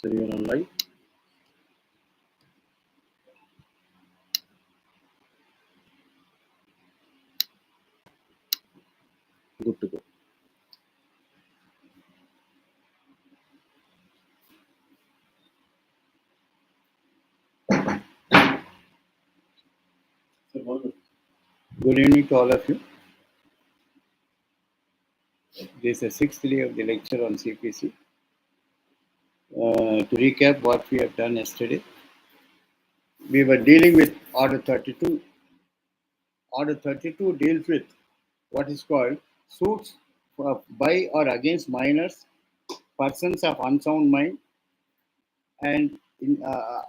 So you're on live. Good to go. Good evening to all of you. This is the sixth day of the lecture on CPC. To recap what we have done yesterday, we were dealing with Order 32. Order 32 deals with what is called suits by or against minors, persons of unsound mind, and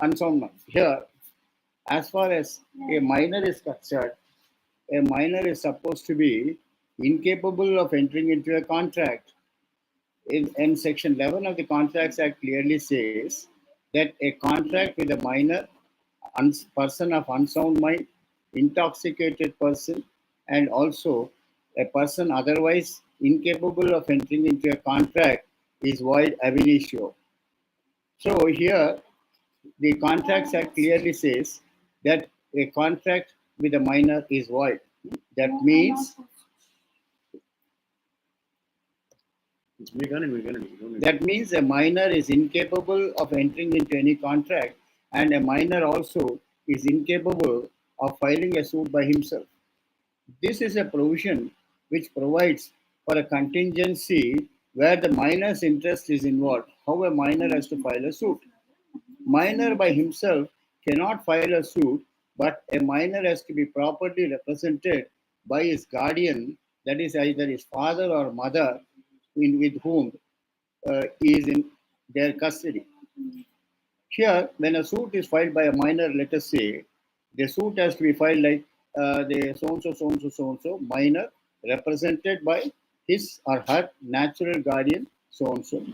unsound mind. Here, as far as a minor is concerned, a minor is supposed to be incapable of entering into a contract. In Section 11 of the Contracts Act clearly says that a contract with a minor, person of unsound mind, intoxicated person, and also a person otherwise incapable of entering into a contract is void ab initio. So here, the Contracts Act clearly says that a contract with a minor is void. That means a minor is incapable of entering into any contract, and a minor also is incapable of filing a suit by himself. This is a provision which provides for a contingency where the minor's interest is involved, how a minor has to file a suit. Minor by himself cannot file a suit, but a minor has to be properly represented by his guardian, that is either his father or mother, with whom he is in their custody. Here, when a suit is filed by a minor, let us say, the suit has to be filed like the so-and-so, minor, represented by his or her natural guardian, so-and-so.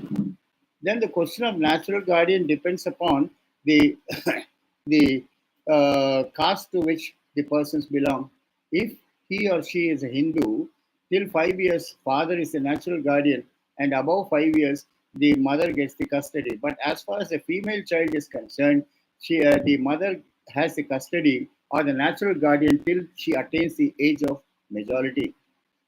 Then the question of natural guardian depends upon the the caste to which the persons belong. If he or she is a Hindu, till 5 years, father is the natural guardian, and above 5 years, the mother gets the custody. But as far as a female child is concerned, the mother has the custody or the natural guardian till she attains the age of majority.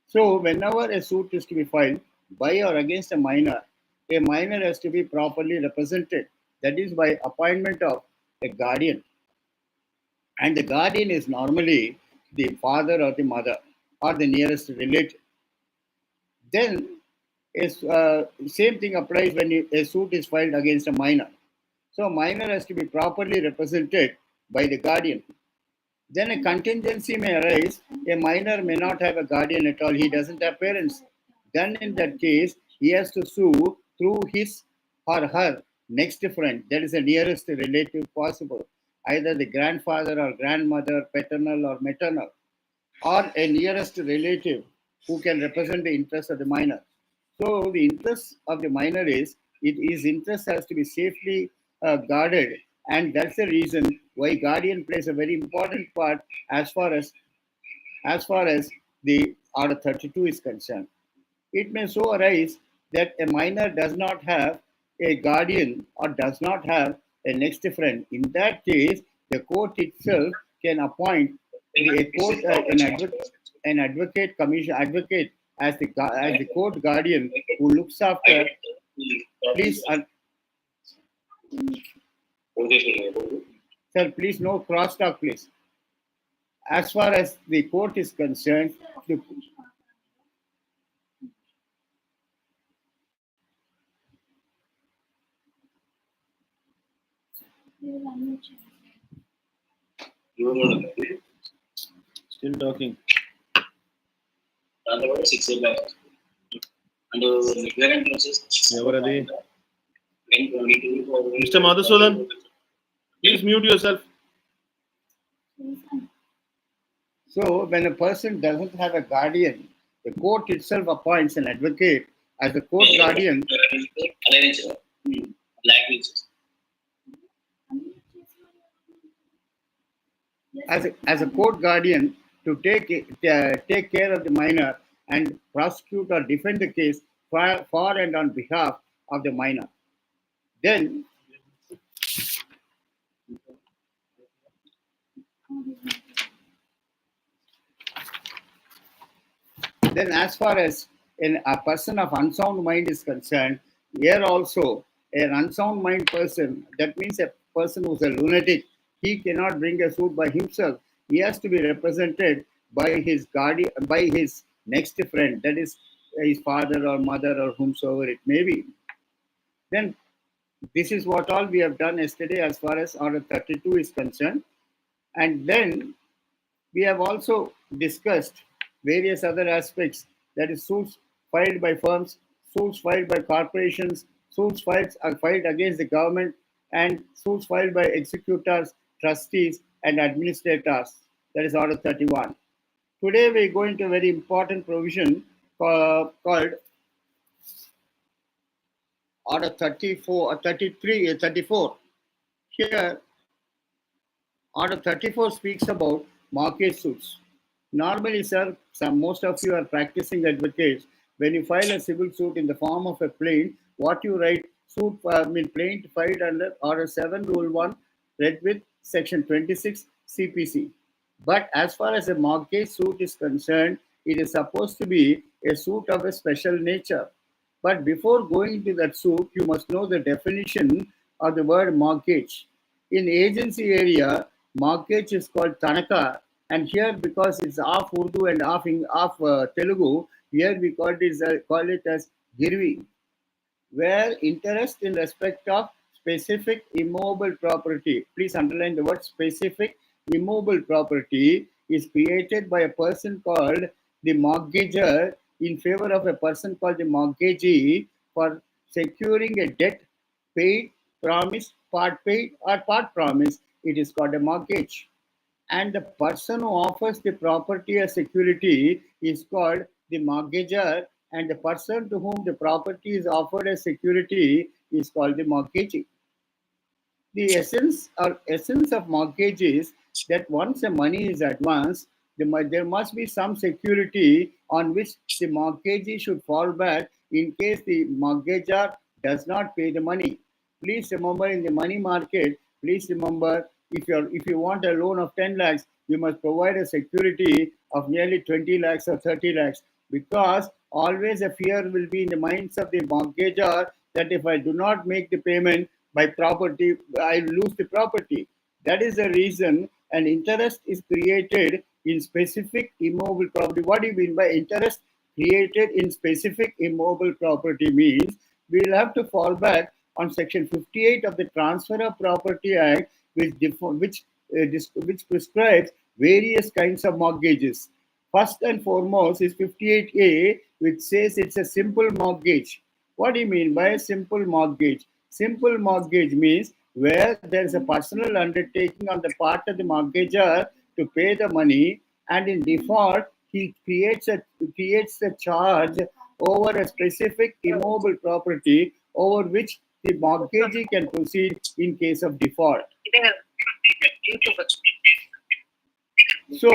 So, whenever a suit is to be filed by or against a minor has to be properly represented. That is by appointment of a guardian. And the guardian is normally the father or the mother or the nearest relative. Then, same thing applies when a suit is filed against a minor. So, a minor has to be properly represented by the guardian. Then a contingency may arise. A minor may not have a guardian at all. He doesn't have parents. Then in that case, he has to sue through his or her next friend. That is the nearest relative possible. Either the grandfather or grandmother, paternal or maternal, or a nearest relative who can represent the interest of the minor. So the interest of the minor is his interest has to be safely guarded, and that's the reason why guardian plays a very important part as far as the Order 32 is concerned. It may so arise that a minor does not have a guardian or does not have a next friend. In that case, the court itself can appoint an advocate commission advocate as the court guardian who looks after. Please, sir, please no crosstalk, please. As far as the court is concerned, the Still talking. ఎవరది? Mr. Madhusudan, please mute yourself. So, when a person doesn't have a guardian, the court itself appoints an advocate as a court guardian. As a court guardian to take care of the minor and prosecute or defend the case for and on behalf of the minor. Then Then, as far as a person of unsound mind is concerned, here also an unsound mind person, that means a person who's a lunatic, he cannot bring a suit by himself. He has to be represented by his guardian, by his next friend, that is his father or mother or whomsoever it may be. Then this is what all we have done yesterday as far as order 32 is concerned. And then we have also discussed various other aspects, that is suits filed by firms, suits filed by corporations, suits filed against the government, and suits filed by executors, trustees, and administrators. That is Order 31. Today we go into a very important provision called Order 34, 33, 34. Here, Order 34 speaks about mortgage suits. Normally, sir, most of you are practicing advocates. When you file a civil suit in the form of a plaint, what you write, plaint filed under Order 7, Rule 1, read with Section 26 CPC. But as far as a mortgage suit is concerned, it is supposed to be a suit of a special nature. But before going into that suit, you must know the definition of the word mortgage. In agency area, mortgage is called Tanaka, and here because it's half Urdu and half Telugu, here we call it as Girvi, where interest in respect of specific immovable property, please underline the word specific immovable property, is created by a person called the mortgager in favor of a person called the mortgagee for securing a debt paid, promised, part paid, or part promised. It is called a mortgage. And the person who offers the property as security is called the mortgager, and the person to whom the property is offered as security is called the mortgagee. The essence of mortgage is that once the money is advanced, there must be some security on which the mortgagee should fall back in case the mortgagor does not pay the money. Please remember, in the money market, please remember, if you want a loan of 10 lakhs, you must provide a security of nearly 20 lakhs or 30 lakhs, because always a fear will be in the minds of the mortgagor that if I do not make the payment, my property, I lose the property. That is the reason an interest is created in specific immovable property. What do you mean by interest created in specific immovable property? Means we will have to fall back on Section 58 of the Transfer of Property Act, which prescribes various kinds of mortgages. First and foremost is 58A, which says it's a simple mortgage. What do you mean by a simple mortgage? Simple mortgage means where there is a personal undertaking on the part of the mortgagor to pay the money, and in default, he creates a charge over a specific immovable property over which the mortgagee can proceed in case of default. So,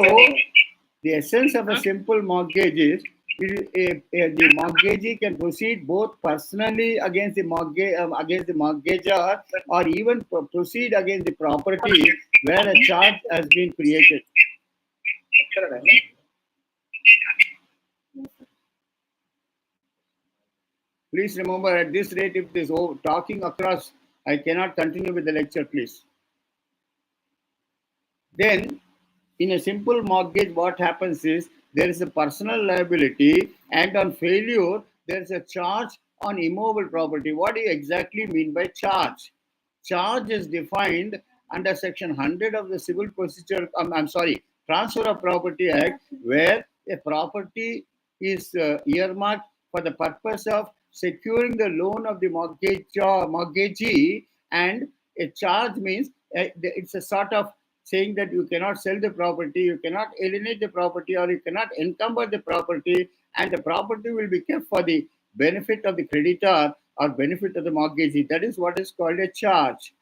the essence of a simple mortgage is the mortgagee can proceed both personally against the mortgagor, or even proceed against the property where a charge has been created. Please remember, at this rate, if this talking across, I cannot continue with the lecture, please. Then, in a simple mortgage, what happens is there is a personal liability, and on failure, there is a charge on immovable property. What do you exactly mean by charge? Charge is defined under Section 100 of the Civil Procedure, Transfer of Property Act, where a property is earmarked for the purpose of securing the loan of the mortgagee, and a charge means it's a sort of saying that you cannot sell the property, you cannot alienate the property, or you cannot encumber the property, and the property will be kept for the benefit of the creditor or benefit of the mortgagee. That is what is called a charge.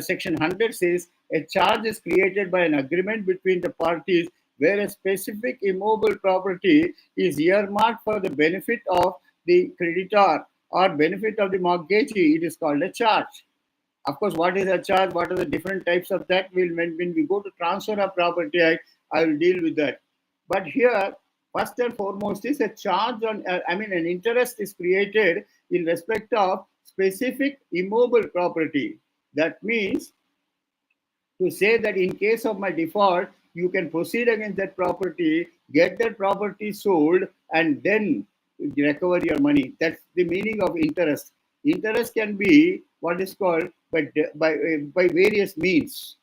Section 100 says a charge is created by an agreement between the parties where a specific immovable property is earmarked for the benefit of the creditor or benefit of the mortgagee. It is called a charge. Of course, what is a charge? What are the different types of that? When we go to transfer of property act, I will deal with that. But here, first and foremost, is a charge on. An interest is created in respect of specific immobile property. That means to say that in case of my default, you can proceed against that property, get that property sold, and then recover your money. That's the meaning of interest. Interest can be what is called by various means.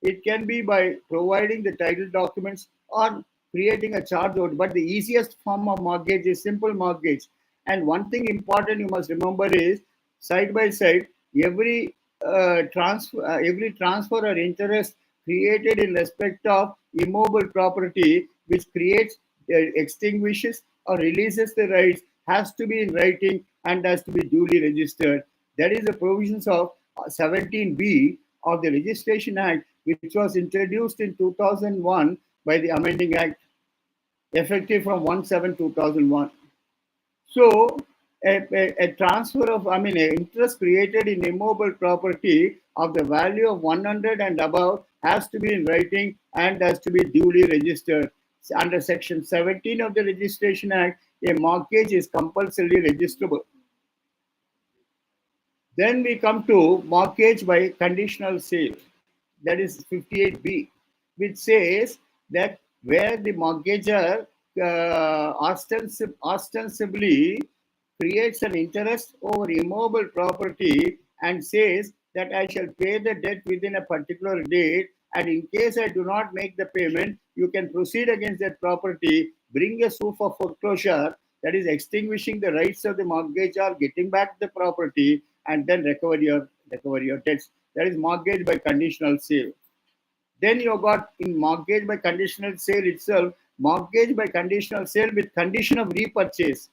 It can be by providing the title documents or creating a charge out. But the easiest form of mortgage is simple mortgage. And one thing important you must remember is side by side, every transfer or interest created in respect of immobile property, which creates, extinguishes, or releases the rights, has to be in writing and has to be duly registered. That is the provisions of 17B of the Registration Act, which was introduced in 2001 by the Amending Act, effective from 1/7/2001. So, a transfer of, an interest created in immobile property of the value of 100 and above has to be in writing and has to be duly registered. Under Section 17 of the Registration Act, a mortgage is compulsorily registrable. Then we come to mortgage by conditional sale. That is 58B, which says that where the mortgagor ostensibly creates an interest over immobile property and says that I shall pay the debt within a particular date, and in case I do not make the payment, you can proceed against that property, bring a suit for foreclosure, that is extinguishing the rights of the mortgagor, getting back the property, and then recover your debts. That is mortgage by conditional sale. Then you got in mortgage by conditional sale itself, mortgage by conditional sale with condition of repurchase.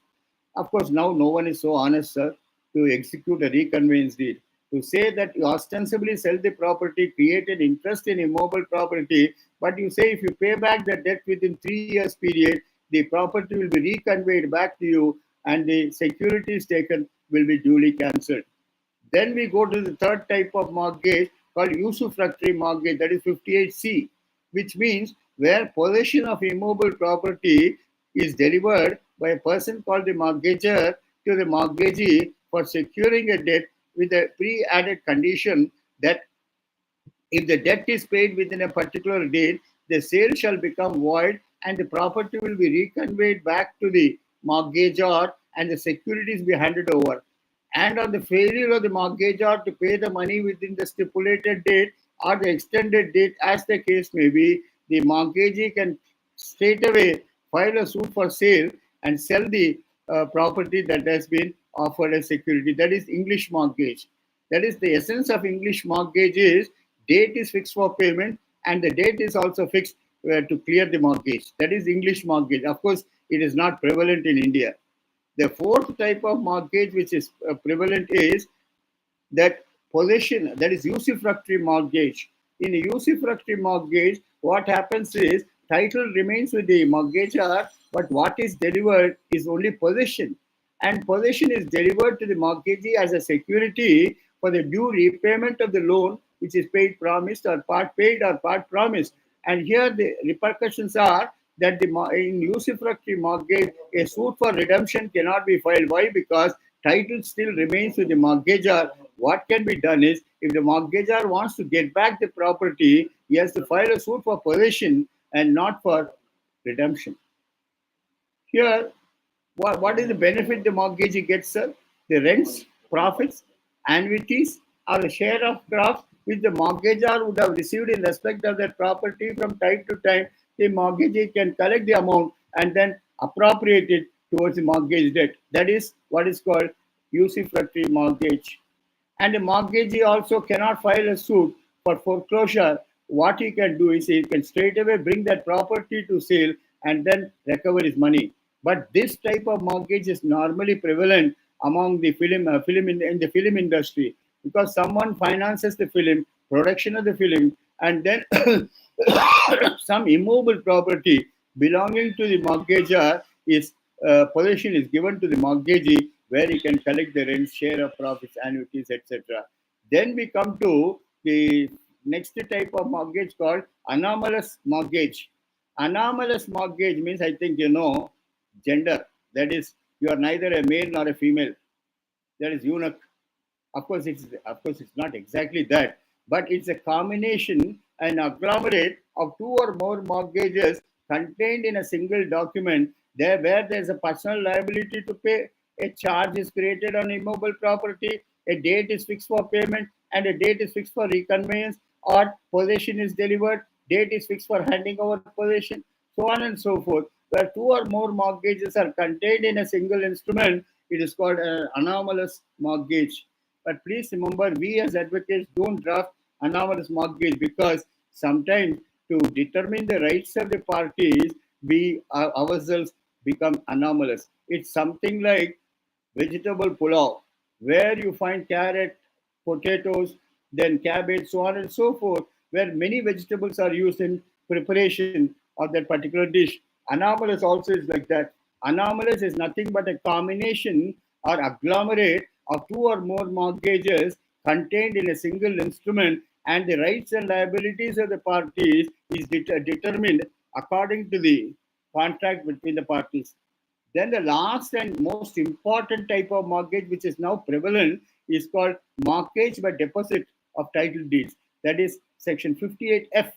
Of course, now no one is so honest, sir, to execute a reconveyance deed. To say that you ostensibly sell the property, create an interest in immobile property, but you say if you pay back the debt within 3 years period, the property will be reconveyed back to you and the securities taken will be duly cancelled. Then we go to the third type of mortgage called usufructory mortgage, that is 58C, which means where possession of immobile property is delivered by a person called the mortgagor to the mortgagee for securing a debt with a pre-added condition that if the debt is paid within a particular date, the sale shall become void and the property will be reconveyed back to the mortgagor and the securities be handed over. And on the failure of the mortgagor to pay the money within the stipulated date or the extended date, as the case may be, the mortgagee can straightaway file a suit for sale and sell the property that has been offered as security. That is English mortgage. That is the essence of English mortgage is date is fixed for payment and the date is also fixed to clear the mortgage. That is English mortgage. Of course, it is not prevalent in India. The fourth type of mortgage which is prevalent is that possession, that is usufructory mortgage. In a usufructory mortgage, what happens is title remains with the mortgagor, but what is delivered is only possession. And possession is delivered to the mortgagee as a security for the due repayment of the loan, which is paid promised or part paid or part promised. And here the repercussions are that in usufructory mortgage, a suit for redemption cannot be filed. Why? Because title still remains with the mortgagor. What can be done is, if the mortgagor wants to get back the property, he has to file a suit for possession and not for redemption. Here, what is the benefit the mortgagee gets, sir? The rents, profits, annuities, or the share of crops which the mortgagor would have received in respect of that property from time to time. The mortgagee can collect the amount and then appropriate it towards the mortgage debt. That is what is called usufructory mortgage. And the mortgagee also cannot file a suit for foreclosure. What he can do is he can straight away bring that property to sale and then recover his money. But this type of mortgage is normally prevalent among the film in the film industry, because someone finances the film, production of the film, and then some immobile property belonging to the mortgagor is possession is given to the mortgagee, where he can collect the rent, share of profits, annuities, etc. Then we come to the next type of mortgage called anomalous mortgage. Anomalous mortgage means, I think you know, gender. That is, you are neither a male nor a female. That is eunuch. Of course, it's not exactly that, but it's a combination, an agglomerate of two or more mortgages contained in a single document. There, where there's a personal liability to pay, a charge is created on immobile property, a date is fixed for payment, and a date is fixed for reconveyance, or possession is delivered, date is fixed for handing over possession, so on and so forth. Where two or more mortgages are contained in a single instrument, it is called an anomalous mortgage. But please remember, we as advocates don't draft anomalous mortgage because sometimes to determine the rights of the parties, we ourselves become anomalous. It's something like vegetable pulao, where you find carrot, potatoes, then cabbage, so on and so forth, where many vegetables are used in preparation of that particular dish. Anomalous also is like that. Anomalous is nothing but a combination or agglomerate of two or more mortgages contained in a single instrument, and the rights and liabilities of the parties is determined according to the contract between the parties. Then the last and most important type of mortgage, which is now prevalent, is called mortgage by deposit of title deeds. That is section 58F,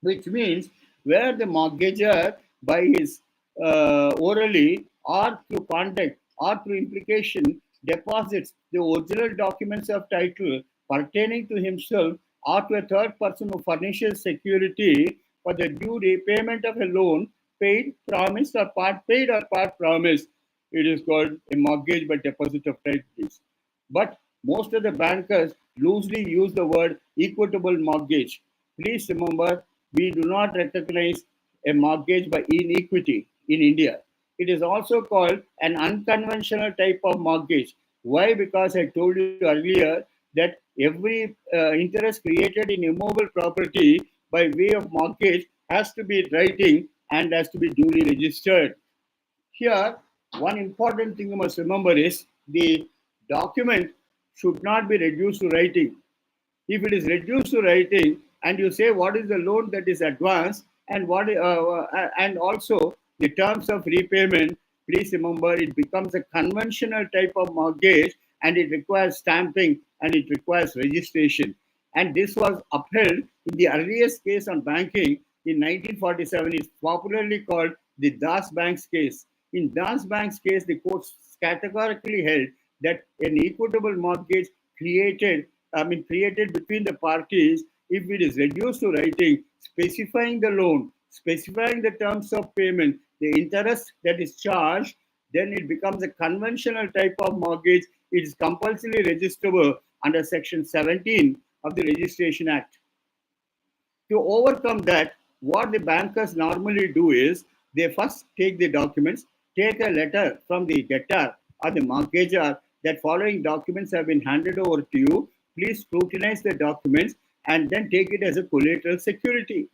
which means where the mortgagor, by his orally or through conduct or through implication, deposits the original documents of title pertaining to himself or to a third person who furnishes security for the due repayment of a loan paid, promised, or part paid or part promised. It is called a mortgage by deposit of title deeds. But most of the bankers loosely use the word equitable mortgage. Please remember, we do not recognize a mortgage by inequity in India. It is also called an unconventional type of mortgage. Why? Because I told you earlier that every interest created in immobile property by way of mortgage has to be in writing and has to be duly registered. Here, one important thing you must remember is the document should not be reduced to writing. If it is reduced to writing and you say what is the loan that is advanced and also the terms of repayment, please remember it becomes a conventional type of mortgage and it requires stamping and it requires registration. And this was upheld in the earliest case on banking in 1947. It's popularly called the Das Banks case. In Das Banks case, the court categorically held that an equitable mortgage created between the parties, if it is reduced to writing, specifying the loan, specifying the terms of payment, the interest that is charged, then it becomes a conventional type of mortgage. It is compulsorily registerable under Section 17 of the Registration Act. To overcome that, what the bankers normally do is they first take the documents, take a letter from the debtor or the mortgagor that following documents have been handed over to you. Please scrutinize the documents and then take it as a collateral security.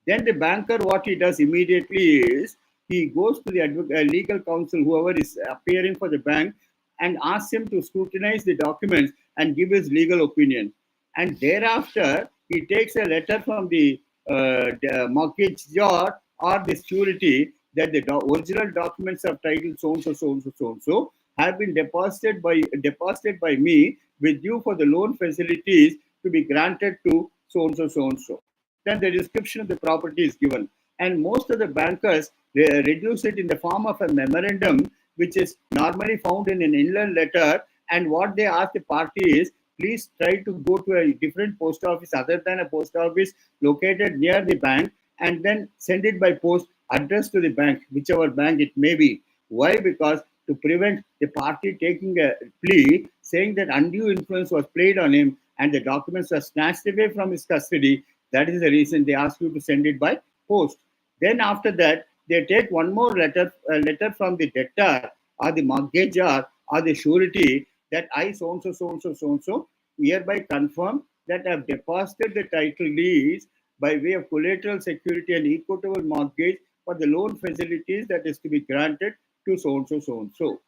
Then the banker, what he does immediately is he goes to the legal counsel, whoever is appearing for the bank, and asks him to scrutinize the documents and give his legal opinion. And thereafter, he takes a letter from the mortgagor or the surety that the original documents of title so and so, so and so, so and so have been deposited by me with due for the loan facilities to be granted to so and so, so and so. Then the description of the property is given. And most of the bankers reduce it in the form of a memorandum, which is normally found in an inland letter. And what they ask the party is, please try to go to a different post office other than a post office located near the bank and then send it by post addressed to the bank, whichever bank it may be. Why? Because to prevent the party taking a plea saying that undue influence was played on him and the documents were snatched away from his custody. That is the reason they ask you to send it by post. Then after that, they take one more letter, a letter from the debtor or the mortgagor or the surety that I so and so, so and so, so and so hereby confirm that I have deposited the title deeds by way of collateral security and equitable mortgage for the loan facilities that is to be granted to so and so, so and so.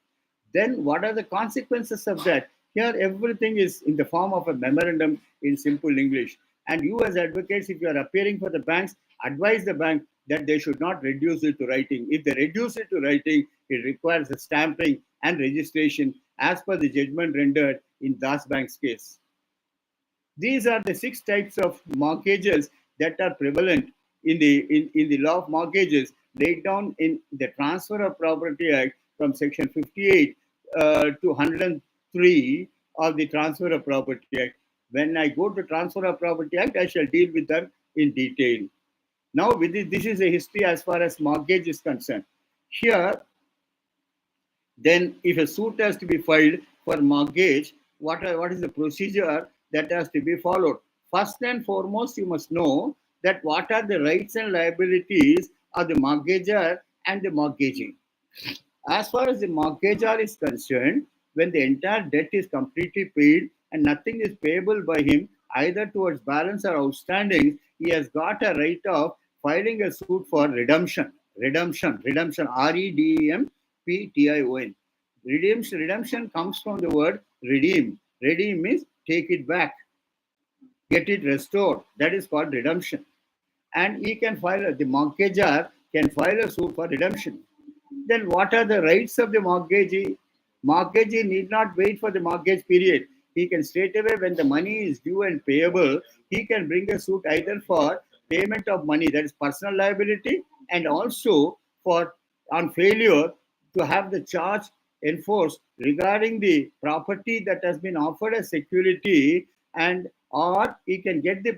Then what are the consequences of that? Here, everything is in the form of a memorandum in simple English. And you, as advocates, if you are appearing for the banks, advise the bank that they should not reduce it to writing. If they reduce it to writing, it requires a stamping and registration as per the judgment rendered in Das Bank's case. These are the 6 types of mortgages that are prevalent in the law of mortgages laid down in the Transfer of Property Act from Section 58 to 103 of the Transfer of Property Act. When I go to Transfer of Property Act, I shall deal with them in detail. Now, this is a history as far as mortgage is concerned. Here, then, if a suit has to be filed for mortgage, what is the procedure that has to be followed? First and foremost, you must know that what are the rights and liabilities of the mortgagor and the mortgagee. As far as the mortgagor is concerned, when the entire debt is completely paid and nothing is payable by him, either towards balance or outstanding, he has got a right of filing a suit for redemption. Redemption, REDEMPTION. Redemption comes from the word redeem. Redeem means take it back, get it restored. That is called redemption. And he can file, the mortgagor can file a suit for redemption. Then what are the rights of the mortgagee? Mortgagee need not wait for the mortgage period. He can straight away, when the money is due and payable, he can bring a suit either for payment of money, that is personal liability, and also for on failure to have the charge enforced regarding the property that has been offered as security, and or he can get the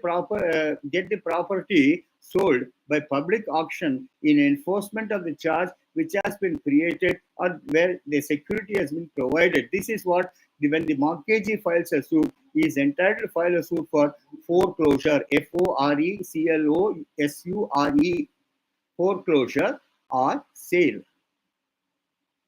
property sold by public auction in enforcement of the charge which has been created or where the security has been provided. This is what when the mortgagee files a suit, he is entitled to file a suit for foreclosure, FORECLOSURE, foreclosure or sale.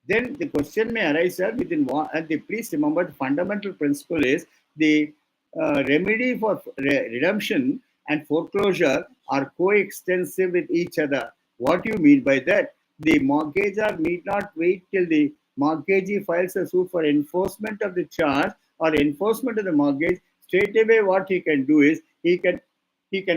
Then the question may arise, sir, please remember the fundamental principle is the remedy for redemption and foreclosure are coextensive with each other. What do you mean by that? The mortgagor need not wait till the mortgagee files a suit for enforcement of the charge or enforcement of the mortgage. Straight away, what he can do is he can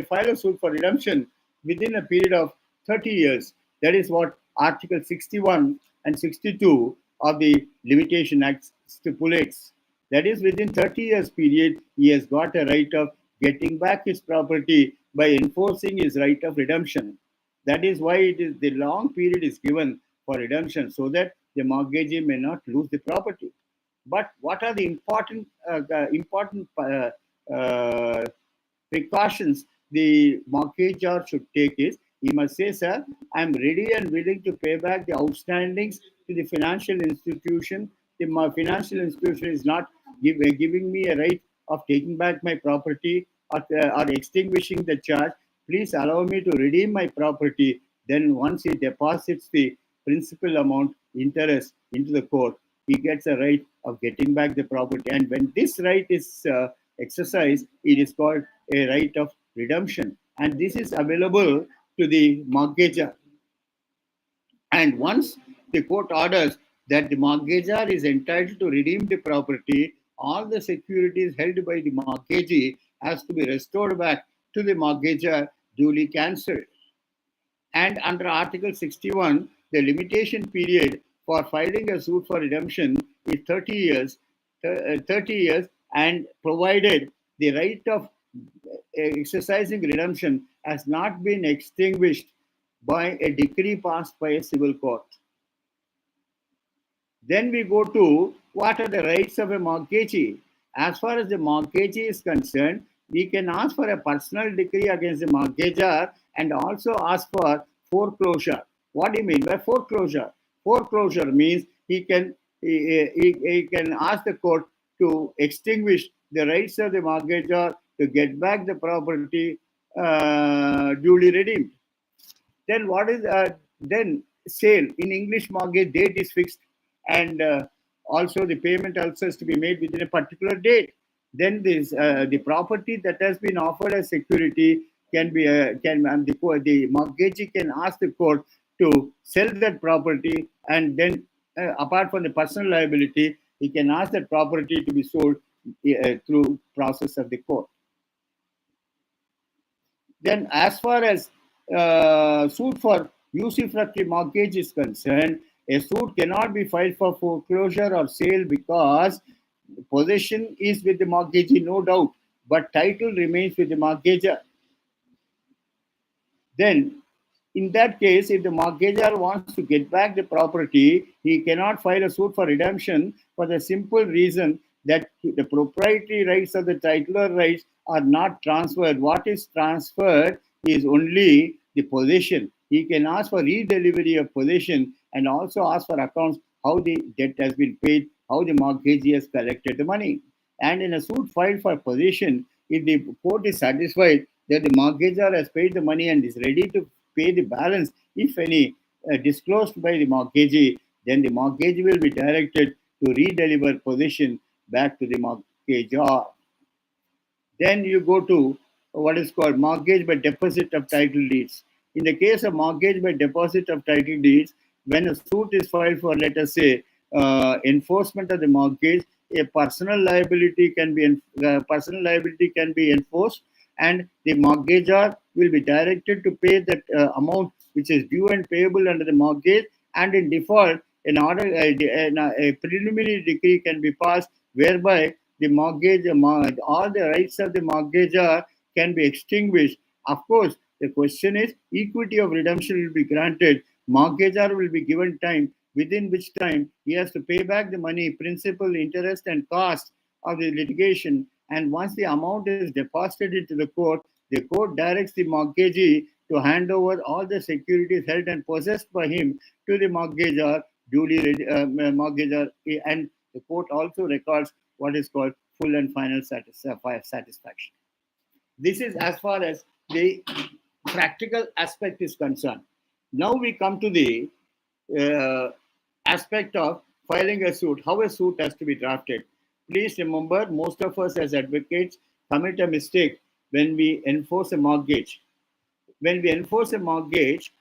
file a suit for redemption within a period of 30 years. That is what Article 61 and 62 of the Limitation Act stipulates. That is, within 30 years period, he has got a right of getting back his property by enforcing his right of redemption. That is why it is the long period is given for redemption, so that the mortgagee may not lose the property. But what are the important precautions the mortgagor should take is, he must say, sir, I am ready and willing to pay back the outstandings to the financial institution. The financial institution is not giving me a right of taking back my property or extinguishing the charge. Please allow me to redeem my property. Then once he deposits the principal amount interest into the court, he gets a right of getting back the property. And when this right is exercised, it is called a right of redemption. And this is available to the mortgagor. And once the court orders that the mortgagor is entitled to redeem the property, all the securities held by the mortgagee has to be restored back to the mortgagor duly cancelled. And under Article 61, the limitation period for filing a suit for redemption is 30 years, and provided the right of exercising redemption has not been extinguished by a decree passed by a civil court. Then we go to what are the rights of a mortgagee. As far as the mortgagee is concerned, we can ask for a personal decree against the mortgagor and also ask for foreclosure. What do you mean by foreclosure? Foreclosure means he can ask the court to extinguish the rights of the mortgagor to get back the property duly redeemed. Then what is then sale? In English, mortgage date is fixed, and also the payment also has to be made within a particular date. Then this the property that has been offered as security can be the mortgagee can ask the court to sell that property, and then apart from the personal liability, he can ask that property to be sold through process of the court. Then, as far as suit for usufructory mortgage is concerned, a suit cannot be filed for foreclosure or sale because possession is with the mortgagee, no doubt, but title remains with the mortgagor. Then, in that case, if the mortgagor wants to get back the property, he cannot file a suit for redemption for the simple reason that the proprietary rights of the titular rights are not transferred. What is transferred is only the possession. He can ask for redelivery of possession and also ask for accounts how the debt has been paid, how the mortgagee has collected the money. And in a suit filed for possession, if the court is satisfied that the mortgagor has paid the money and is ready to pay the balance, if any, disclosed by the mortgagee, then the mortgage will be directed to redeliver possession back to the mortgagor. Then you go to what is called mortgage by deposit of title deeds. In the case of mortgage by deposit of title deeds, when a suit is filed for, let us say, enforcement of the mortgage, a personal liability can be enforced, and the mortgagor will be directed to pay that amount which is due and payable under the mortgage, and in default, a preliminary decree can be passed whereby the mortgage, all the rights of the mortgagor can be extinguished. Of course, the question is equity of redemption will be granted. Mortgagor will be given time within which time he has to pay back the money, principal, interest, and cost of the litigation. And once the amount is deposited into the court directs the mortgagee to hand over all the securities held and possessed by him to the mortgagor, mortgagor, and the court also records what is called full and final satisfaction. This is as far as the practical aspect is concerned. Now we come to the aspect of filing a suit, how a suit has to be drafted. Please remember, most of us as advocates commit a mistake when we enforce a mortgage. When we enforce a mortgage,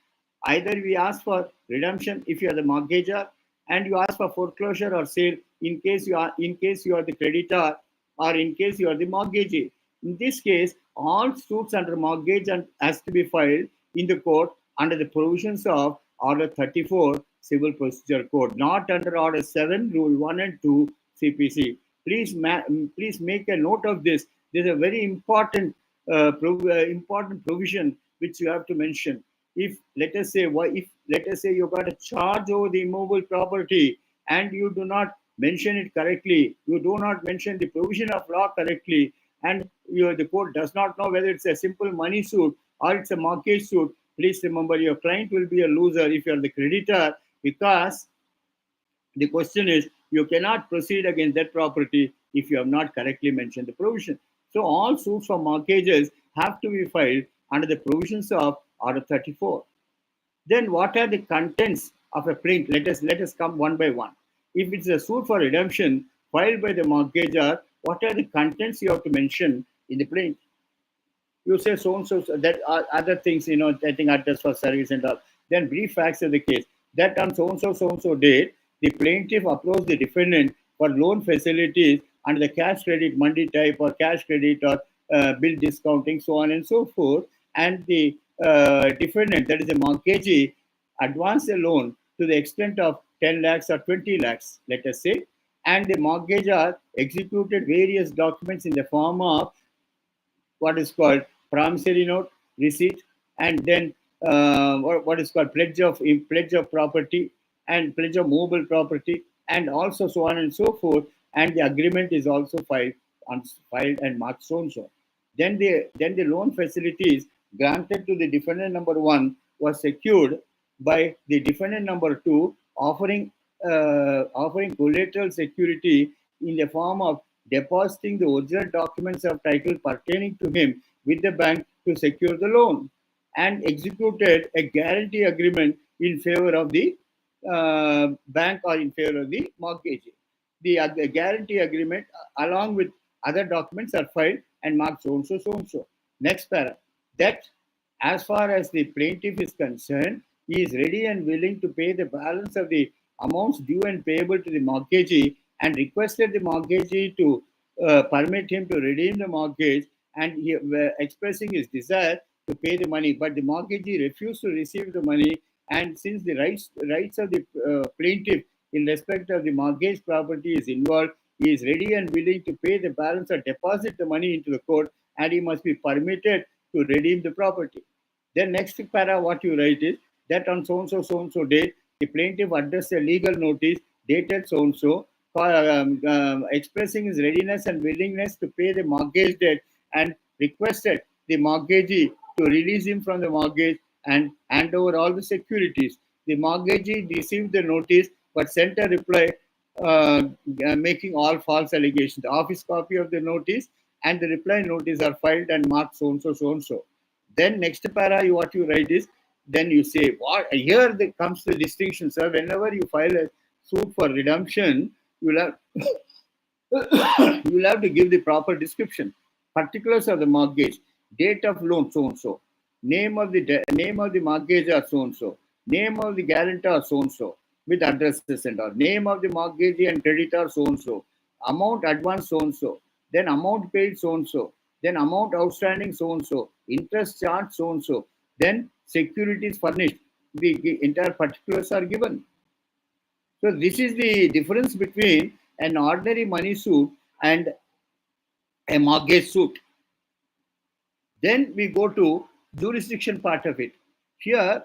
either we ask for redemption if you are the mortgagor, and you ask for foreclosure or sale in case you are the creditor, or in case you are the mortgagee. In this case, all suits under mortgage has to be filed in the court under the provisions of Order 34 Civil Procedure Code, not under Order 7, Rule 1 and 2 CPC. Please make a note of this. This is a very important provision which you have to mention. If let us say you got a charge over the immovable property and you do not mention it correctly, you do not mention the provision of law correctly, and the court does not know whether it's a simple money suit or it's a mortgage suit, please remember your client will be a loser if you're the creditor, because the question is you cannot proceed against that property if you have not correctly mentioned the provision. So all suits for mortgages have to be filed under the provisions of Order 34. Then what are the contents of a plaint? Let us come one by one. If it's a suit for redemption filed by the mortgagor, what are the contents you have to mention in the plaint? You say so and so, that are other things, getting address for service and all. Then brief facts of the case. That on so and so date, the plaintiff approached the defendant for loan facilities under the cash credit Monday type or cash credit or bill discounting, so on and so forth. And the defendant, that is the mortgagee, advanced a loan to the extent of 10 lakhs or 20 lakhs, let us say, and the mortgagor executed various documents in the form of what is called promissory note, receipt, and then what is called pledge of property and pledge of movable property, and also so on and so forth. And the agreement is also filed and marked so and so. Then the loan facilities granted to the defendant number 1 was secured by the defendant number 2 offering collateral security in the form of depositing the original documents of title pertaining to him with the bank to secure the loan, and executed a guarantee agreement in favor of the bank or in favor of the mortgagee. The guarantee agreement along with other documents are filed and marked so and so, so and so. Next para. That as far as the plaintiff is concerned, he is ready and willing to pay the balance of the amounts due and payable to the mortgagee and requested the mortgagee to permit him to redeem the mortgage, and he expressing his desire to pay the money, but the mortgagee refused to receive the money. And since the rights of the plaintiff in respect of the mortgage property is involved, he is ready and willing to pay the balance or deposit the money into the court, and he must be permitted to redeem the property. Then next para, what you write is that on so and so date, the plaintiff addressed a legal notice dated so and so, expressing his readiness and willingness to pay the mortgage debt, and requested the mortgagee to release him from the mortgage and hand over all the securities. The mortgagee received the notice but sent a reply making all false allegations. The office copy of the notice and the reply notice are filed and marked so and so, so and so. Then next para, what you write is, then you say, what here comes the distinction, sir. Whenever you file a suit for redemption, you'll have you'll have to give the proper description, particulars of the mortgage, date of loan so and so, name of the mortgagor so and so, name of the guarantor so and so, with addresses and all, name of the mortgagee and creditor so and so, amount advance so and so, then amount paid so and so, then amount outstanding so and so, interest charged so and so, then securities furnished. The entire particulars are given. So this is the difference between an ordinary money suit and a mortgage suit. Then we go to jurisdiction part of it. Here,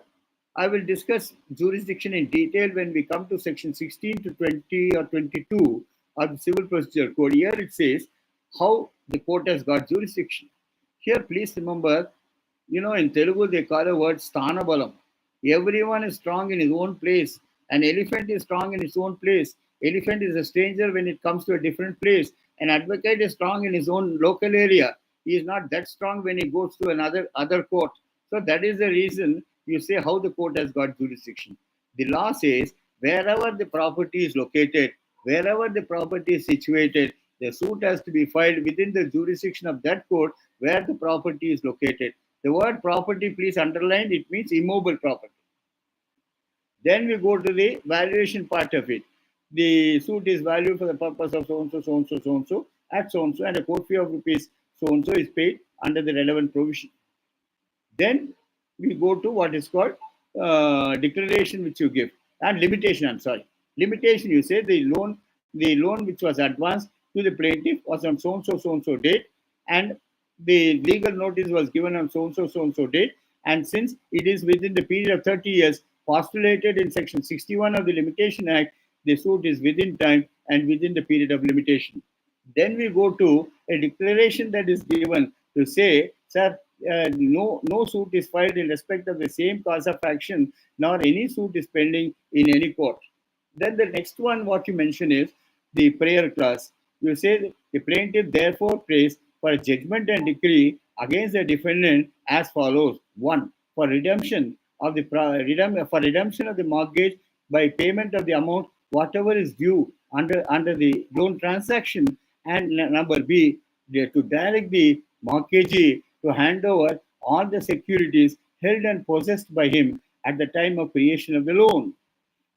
I will discuss jurisdiction in detail when we come to section 16 to 20 or 22 of the Civil Procedure Code. Here it says how the court has got jurisdiction. Here, please remember, in Telugu they call a word sthana balam. Everyone is strong in his own place. An elephant is strong in its own place. Elephant is a stranger when it comes to a different place. An advocate is strong in his own local area. He is not that strong when he goes to other court. So that is the reason you say how the court has got jurisdiction. The law says wherever the property is located, wherever the property is situated, the suit has to be filed within the jurisdiction of that court where the property is located. The word property, please underline, it means immobile property. Then we go to the valuation part of it. The suit is valued for the purpose of so and so, so and so, so and so, at so and so, and a court fee of rupees so and so is paid under the relevant provision. Then we go to what is called declaration which you give, and limitation. I'm sorry, limitation. You say the loan which was advanced to the plaintiff was on so and so date, and the legal notice was given on so and so date, and since it is within the period of 30 years postulated in section 61 of the Limitation Act, the suit is within time and within the period of limitation. Then we go to a declaration that is given to say, sir, no suit is filed in respect of the same cause of action, nor any suit is pending in any court. Then the next one, what you mention is the prayer clause. You say the plaintiff therefore prays for a judgment and decree against the defendant as follows: 1. For redemption of the mortgage by payment of the amount whatever is due under the loan transaction, and number B, to direct the mortgagee to hand over all the securities held and possessed by him at the time of creation of the loan.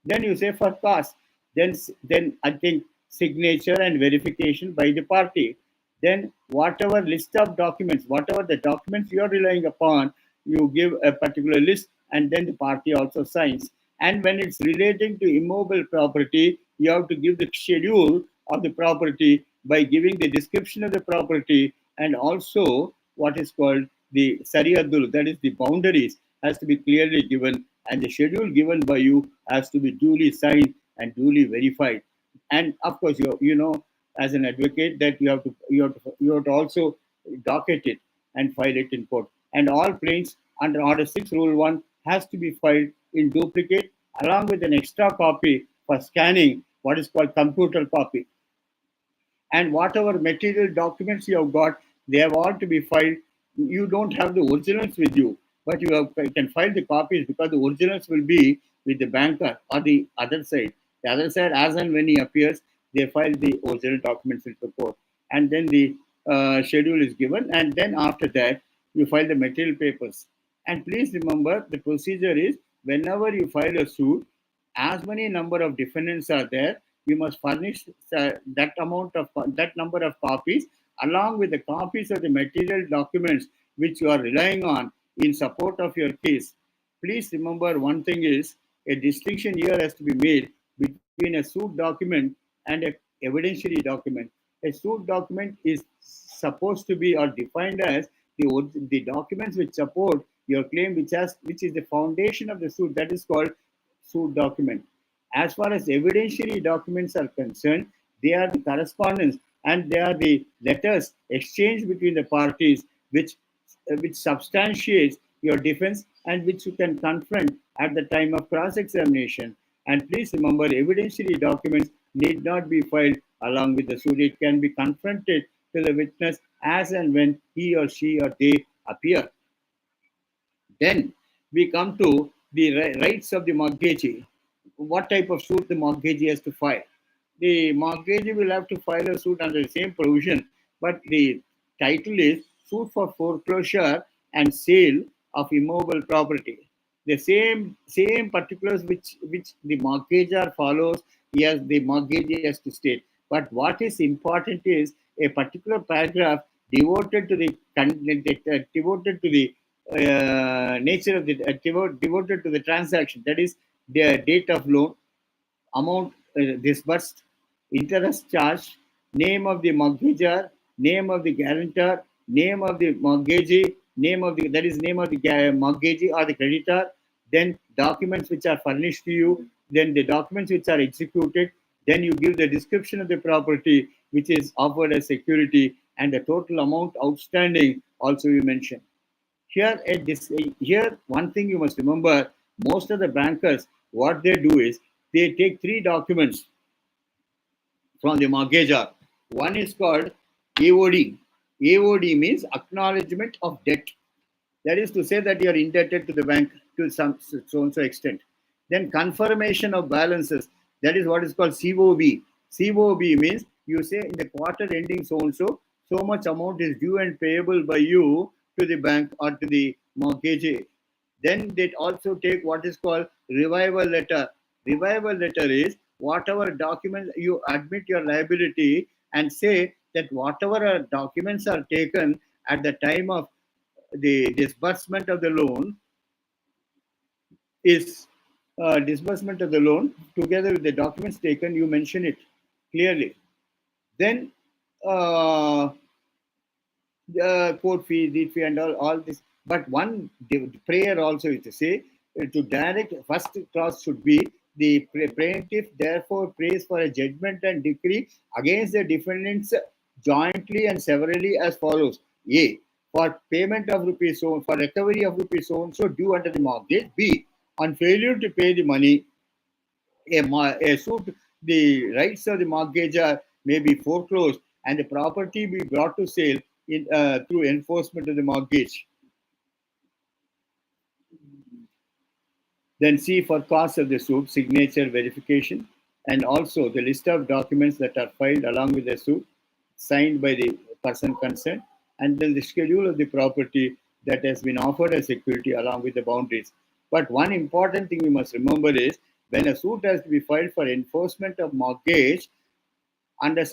Then you say for cost, then I think signature and verification by the party. Then whatever list of documents, whatever the documents you are relying upon, you give a particular list, and then the party also signs. And when it's relating to immobile property, you have to give the schedule of the property by giving the description of the property, and also what is called the sariyadul, that is the boundaries, has to be clearly given, and the schedule given by you has to be duly signed and duly verified. And of course, you know as an advocate that you have to also docket it and file it in court. And all claims under Order 6, Rule 1 has to be filed in duplicate along with an extra copy for scanning, what is called computer copy. And whatever material documents you have got, they have all to be filed. You don't have the originals with you, but you can file the copies, because the originals will be with the banker or the other side. The other side, as and when he appears, they file the original documents into the court. And then the schedule is given. And then after that, you file the material papers. And please remember, the procedure is whenever you file a suit, as many number of defendants are there, you must furnish that number of copies along with the copies of the material documents which you are relying on in support of your case. Please remember one thing is a distinction here has to be made between a suit document and a evidentiary document. A suit document is supposed to be or defined as the documents which support your claim, which is the foundation of the suit. That is called suit document. As far as evidentiary documents are concerned, they are the correspondence and they are the letters exchanged between the parties which substantiates your defense and which you can confront at the time of cross-examination. And please remember, evidentiary documents need not be filed along with the suit. It can be confronted to the witness as and when he or she or they appear. Then we come to the rights of the mortgagee. What type of suit the mortgagee has to file? The mortgagee will have to file a suit under the same provision, but the title is Suit for Foreclosure and Sale of Immovable Property. The same particulars which the mortgagor follows, yes, the mortgagee has to state. But what is important is a particular paragraph devoted to the nature of the devoted to the transaction. That is the date of loan, amount disbursed, interest charged, name of the mortgagor, name of the guarantor, name of the mortgagee, name of the mortgagee or the creditor, then documents which are furnished to you, then the documents which are executed, then you give the description of the property which is offered as security and the total amount outstanding also you mention. Here, one thing you must remember: most of the bankers, what they do is they take three documents from the mortgagor. One is called AOD. AOD means acknowledgement of debt. That is to say that you are indebted to the bank to some so and so extent. Then confirmation of balances. That is what is called COB. COB means you say in the quarter ending so and so, so much amount is due and payable by you to the bank or to the mortgagee. Then they also take what is called revival letter. Revival letter is whatever document you admit your liability and say that whatever documents are taken at the time of the disbursement of the loan is disbursement of the loan together with the documents taken, you mention it clearly. Then the court fee, deed fee, and all this. But one prayer also is to say to direct first clause should be the plaintiff therefore prays for a judgment and decree against the defendants jointly and severally as follows: A, for payment of rupees so for recovery of rupees so and so due under the mortgage. B, on failure to pay the money, a suit, the rights of the mortgagor may be foreclosed and the property be brought to sale through enforcement of the mortgage. Then C, for cause of the suit, signature verification, and also the list of documents that are filed along with the suit, signed by the person concerned, and then the schedule of the property that has been offered as security along with the boundaries. But one important thing we must remember is when a suit has to be filed for enforcement of mortgage under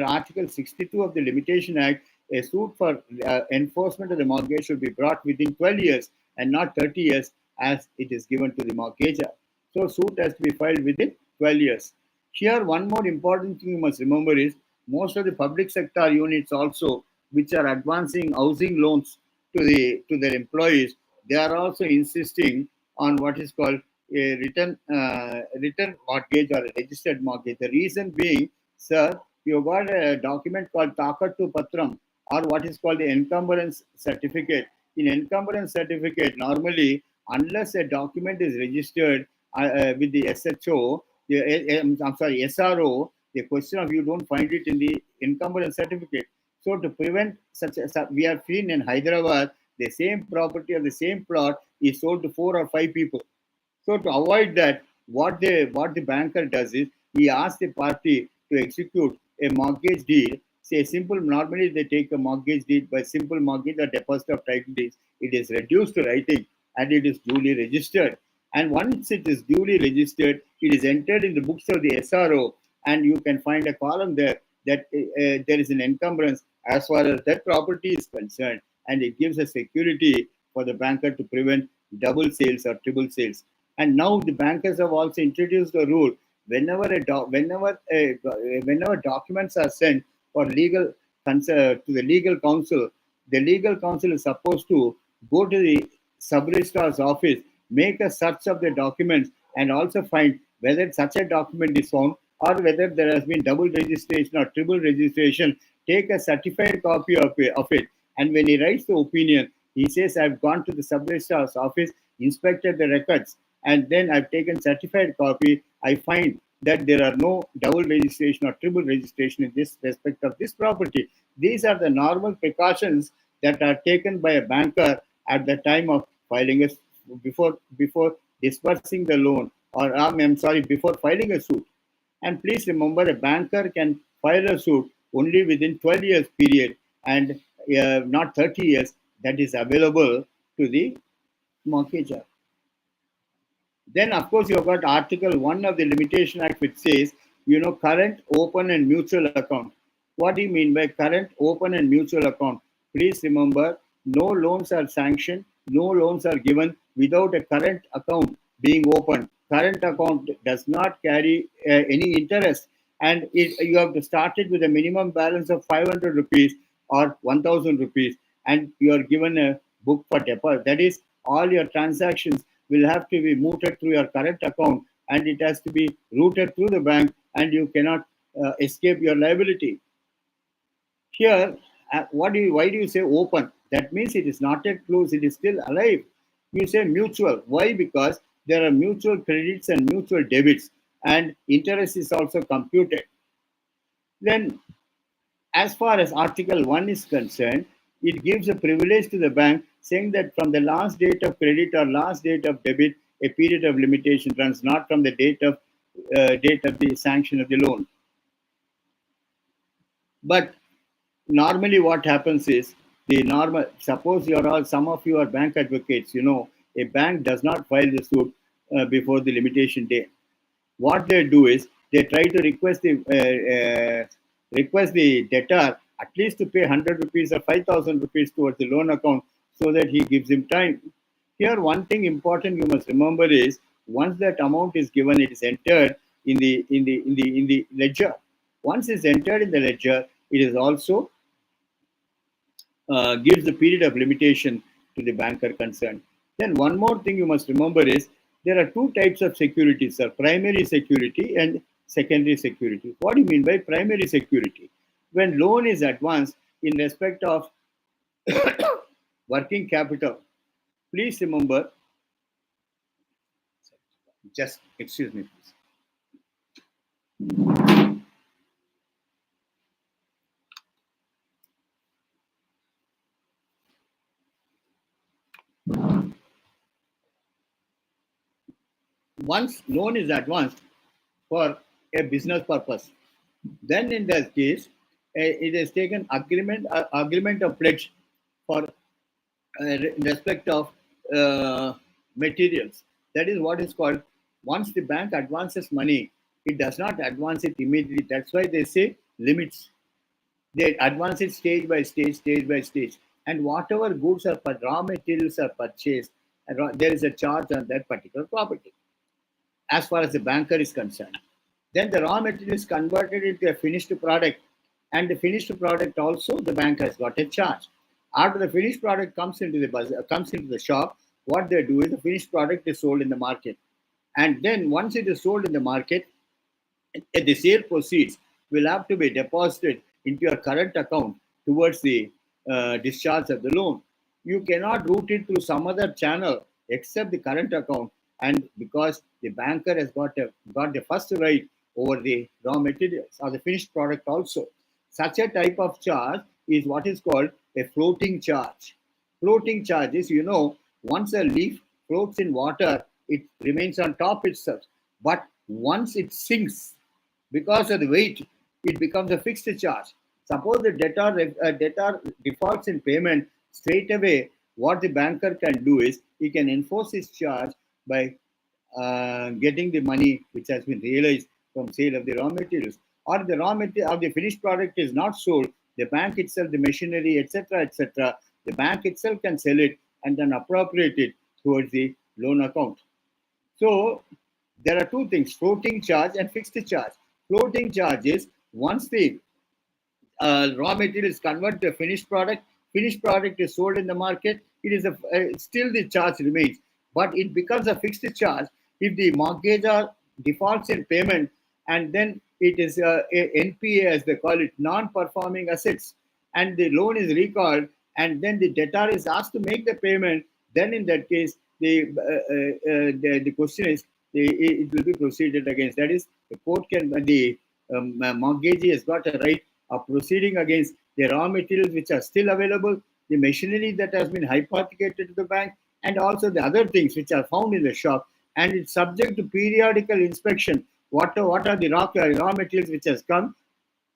Article 62 of the Limitation Act, a suit for enforcement of the mortgage should be brought within 12 years and not 30 years as it is given to the mortgagor. So suit has to be filed within 12 years. Here, one more important thing you must remember is most of the public sector units also, which are advancing housing loans to their employees, they are also insisting on what is called a written mortgage or a registered mortgage. The reason being, sir, you got a document called Takattu Patram or what is called the encumbrance certificate. In encumbrance certificate, normally, unless a document is registered with the SHO, SRO, the question of you don't find it in the encumbrance certificate. So to prevent we have seen in Hyderabad, the same property or the same plot is sold to 4 or 5 people. So to avoid that, what the banker does is he asks the party to execute a mortgage deed. Say simple. Normally they take a mortgage deed by simple mortgage or deposit of title deeds. It is reduced to writing and it is duly registered. And once it is duly registered, it is entered in the books of the SRO. and you can find a column there that there is an encumbrance as far as that property is concerned, and it gives a security for the banker to prevent double sales or triple sales. And now the bankers have also introduced a rule: whenever documents are sent for legal to the legal counsel is supposed to go to the sub registrar's office, make a search of the documents, and also find whether such a document is found or whether there has been double registration or triple registration. Take a certified copy of it, and when he writes the opinion, he says, "I've gone to the sub registrar's office, inspected the records, and then I've taken certified copy. I find that there are no double registration or triple registration in this respect of this property." These are the normal precautions that are taken by a banker at the time of filing a before disbursing the loan, or I'm sorry, before filing a suit. And please remember, a banker can file a suit only within 12 years period, and not 30 years that is available to the mortgagor. Then, of course, you've got Article 1 of the Limitation Act, which says, current, open, and mutual account. What do you mean by current, open, and mutual account? Please remember, no loans are sanctioned, no loans are given without a current account being open. Current account does not carry any interest, and you have to start it with a minimum balance of 500 rupees or 1000 rupees, and you are given a book for deposit. That is, all your transactions will have to be mooted through your current account, and it has to be routed through the bank, and you cannot escape your liability. Here, why do you say open? That means it is not yet closed, it is still alive. You say mutual. Why? Because there are mutual credits and mutual debits, and interest is also computed. Then, as far as Article 1 is concerned, it gives a privilege to the bank, saying that from the last date of credit or last date of debit, a period of limitation runs, not from the date of the sanction of the loan. But normally what happens is, suppose some of you are bank advocates, a bank does not file the suit before the limitation date. What they do is, they try to request the debtor at least to pay 100 rupees or 5,000 rupees towards the loan account, so that he gives him time. Here, one thing important you must remember is, once that amount is given, it is entered in the ledger. Once it's entered in the ledger, it is also gives the period of limitation to the banker concerned. Then one more thing you must remember is, there are two types of securities, sir: primary security and secondary security. What do you mean by primary security? When loan is advanced in respect of working capital, please remember, just excuse me, please. Once loan is advanced for a business purpose, then in that case, it is taken agreement of pledge for in respect of materials. That is what is called, once the bank advances money, it does not advance it immediately. That's why they say limits. They advance it stage by stage, stage by stage. And whatever goods or raw materials are purchased, there is a charge on that particular property, as far as the banker is concerned. Then the raw material is converted into a finished product, and the finished product also the bank has got a charge. After the finished product comes into the shop, what they do is, the finished product is sold in the market, and then once it is sold in the market, the sale proceeds will have to be deposited into your current account towards the discharge of the loan. You cannot route it through some other channel except the current account, and because the banker has got the first right over the raw materials or the finished product also. Such a type of charge is what is called a floating charge. Floating charge is, once a leaf floats in water, it remains on top itself. But once it sinks, because of the weight, it becomes a fixed charge. Suppose the debtor defaults in payment, straight away, what the banker can do is, he can enforce his charge by getting the money which has been realized from sale of the raw materials, or the raw material or the finished product is not sold, the bank itself, the machinery, etc., the bank itself can sell it and then appropriate it towards the loan account. So there are two things: floating charge and fixed charge. Floating charge is once the raw material is converted to a finished product is sold in the market, it is still the charge remains, but it becomes a fixed charge if the mortgagor defaults in payment, and then it is a NPA, as they call it, non-performing assets, and the loan is recalled, and then the debtor is asked to make the payment. Then in that case, the question is, it will be proceeded against. That is, the court can, the mortgagee has got a right of proceeding against the raw materials which are still available, the machinery that has been hypothecated to the bank, and also the other things which are found in the shop, and it's subject to periodical inspection. What are the raw materials which has come,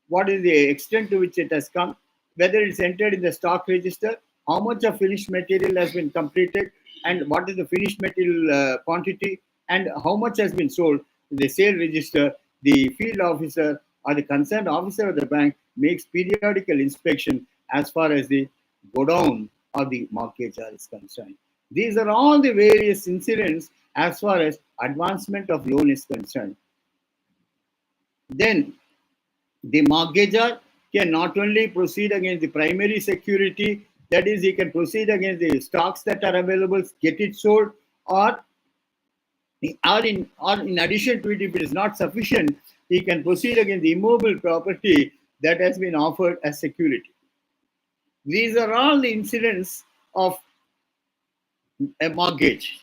what is the extent to which it has come, whether it's entered in the stock register, how much of finished material has been completed, and what is the finished material quantity, and how much has been sold. The sale register, the field officer or the concerned officer of the bank makes periodical inspection as far as the godown or the mortgagor is concerned. These are all the various incidents as far as advancement of loan is concerned. Then the mortgagor can not only proceed against the primary security, that is, he can proceed against the stocks that are available, get it sold, or in addition to it, if it is not sufficient, he can proceed against the immobile property that has been offered as security. These are all the incidents of a mortgage.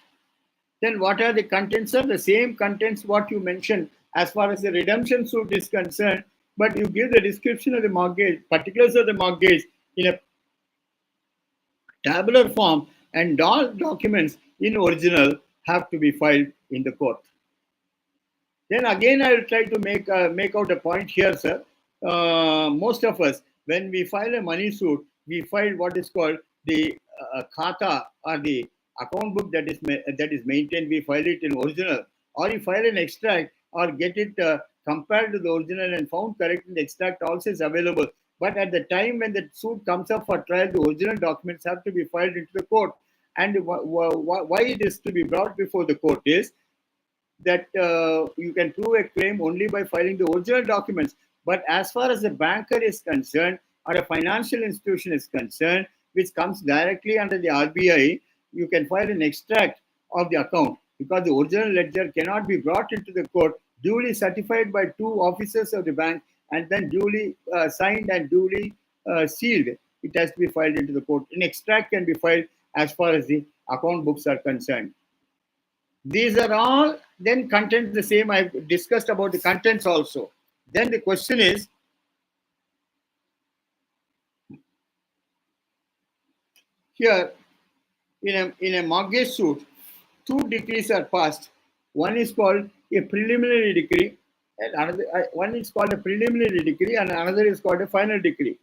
Then what are the contents? Are the same contents what you mentioned as far as the redemption suit is concerned, but you give the description of the mortgage, particulars of the mortgage in a tabular form, and all documents in original have to be filed in the court. Then again, I will try to make out a point here, sir. Most of us, when we file a money suit, we file what is called the khata, or the account book that is maintained. We file it in original, or you file an extract, or get it compared to the original and found correct in the extract also is available. But at the time when the suit comes up for trial, the original documents have to be filed into the court. And why it is to be brought before the court is that you can prove a claim only by filing the original documents. But as far as a banker is concerned, or a financial institution is concerned, which comes directly under the RBI, you can file an extract of the account, because the original ledger cannot be brought into the court, duly certified by two officers of the bank, and then duly signed and duly sealed. It has to be filed into the court. An extract can be filed as far as the account books are concerned. These are all then contents the same. I've discussed about the contents also. Then the question is, here in a mortgage suit, two decrees are passed. One is called a preliminary decree, and one is called a preliminary decree, and another is called a final decree.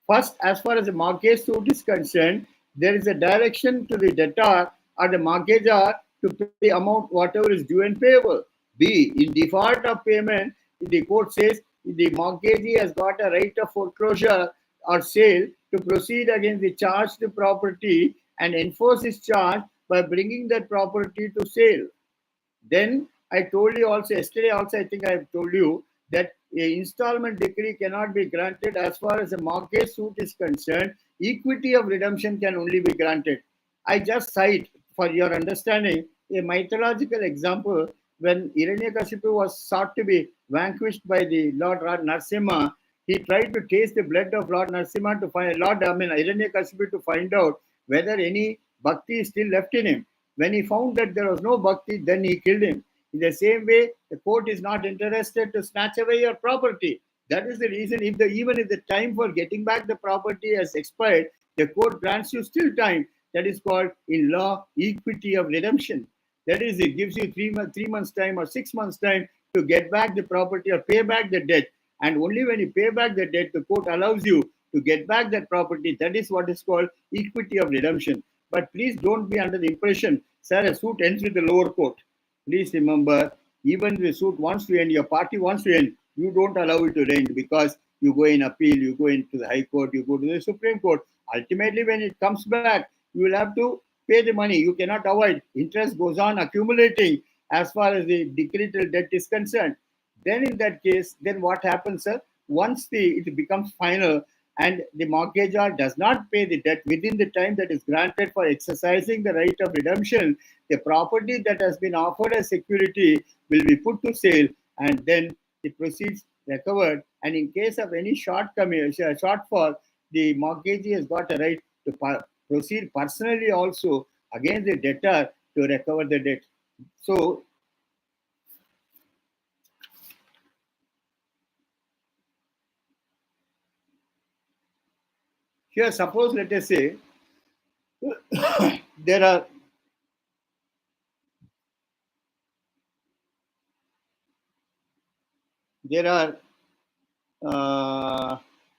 First, as far as the mortgage suit is concerned, there is a direction to the debtor or the mortgagor to pay the amount whatever is due and payable. B, in default of payment, the court says the mortgagee has got a right of foreclosure or sale to proceed against the charged property and enforce his charge by bringing that property to sale. Then I told you also yesterday, also I think I have told you that a installment decree cannot be granted as far as a mortgage suit is concerned. Equity of redemption can only be granted. I just cite for your understanding a mythological example when Hiranyakashipu was sought to be vanquished by the Lord Narsimha. He tried to taste the blood of Lord Narsimha to find Hiranyakashipu to find out whether any bhakti is still left in him. When he found that there was no bhakti, then he killed him. In the same way, the court is not interested to snatch away your property. That is the reason, even if the time for getting back the property has expired, the court grants you still time. That is called in law equity of redemption. That is, it gives you 3 months time or 6 months time to get back the property or pay back the debt. And only when you pay back the debt, the court allows you to get back that property. That is what is called equity of redemption. But please don't be under the impression, sir, a suit ends with the lower court. Please remember, Even the suit wants to end, your party wants to end, you don't allow it to end because you go in appeal, you go into the High Court, you go to the Supreme Court. Ultimately, when it comes back, you will have to pay the money. You cannot avoid. Interest goes on accumulating as far as the decretal debt is concerned. Then in that case, then what happens, sir? Once it becomes final and the mortgagor does not pay the debt within the time that is granted for exercising the right of redemption, the property that has been offered as security will be put to sale, and then the proceeds recovered. And in case of any shortfall, the mortgagee has got a right to proceed personally also against the debtor to recover the debt. So here, suppose, let us say, there are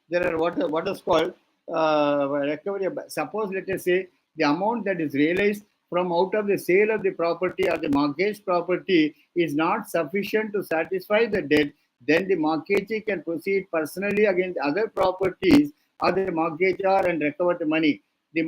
there are what is called recovery. Suppose, let us say, the amount that is realized from out of the sale of the property or the mortgage property is not sufficient to satisfy the debt, then the mortgagee can proceed personally against other properties or the mortgagor and recover the money. The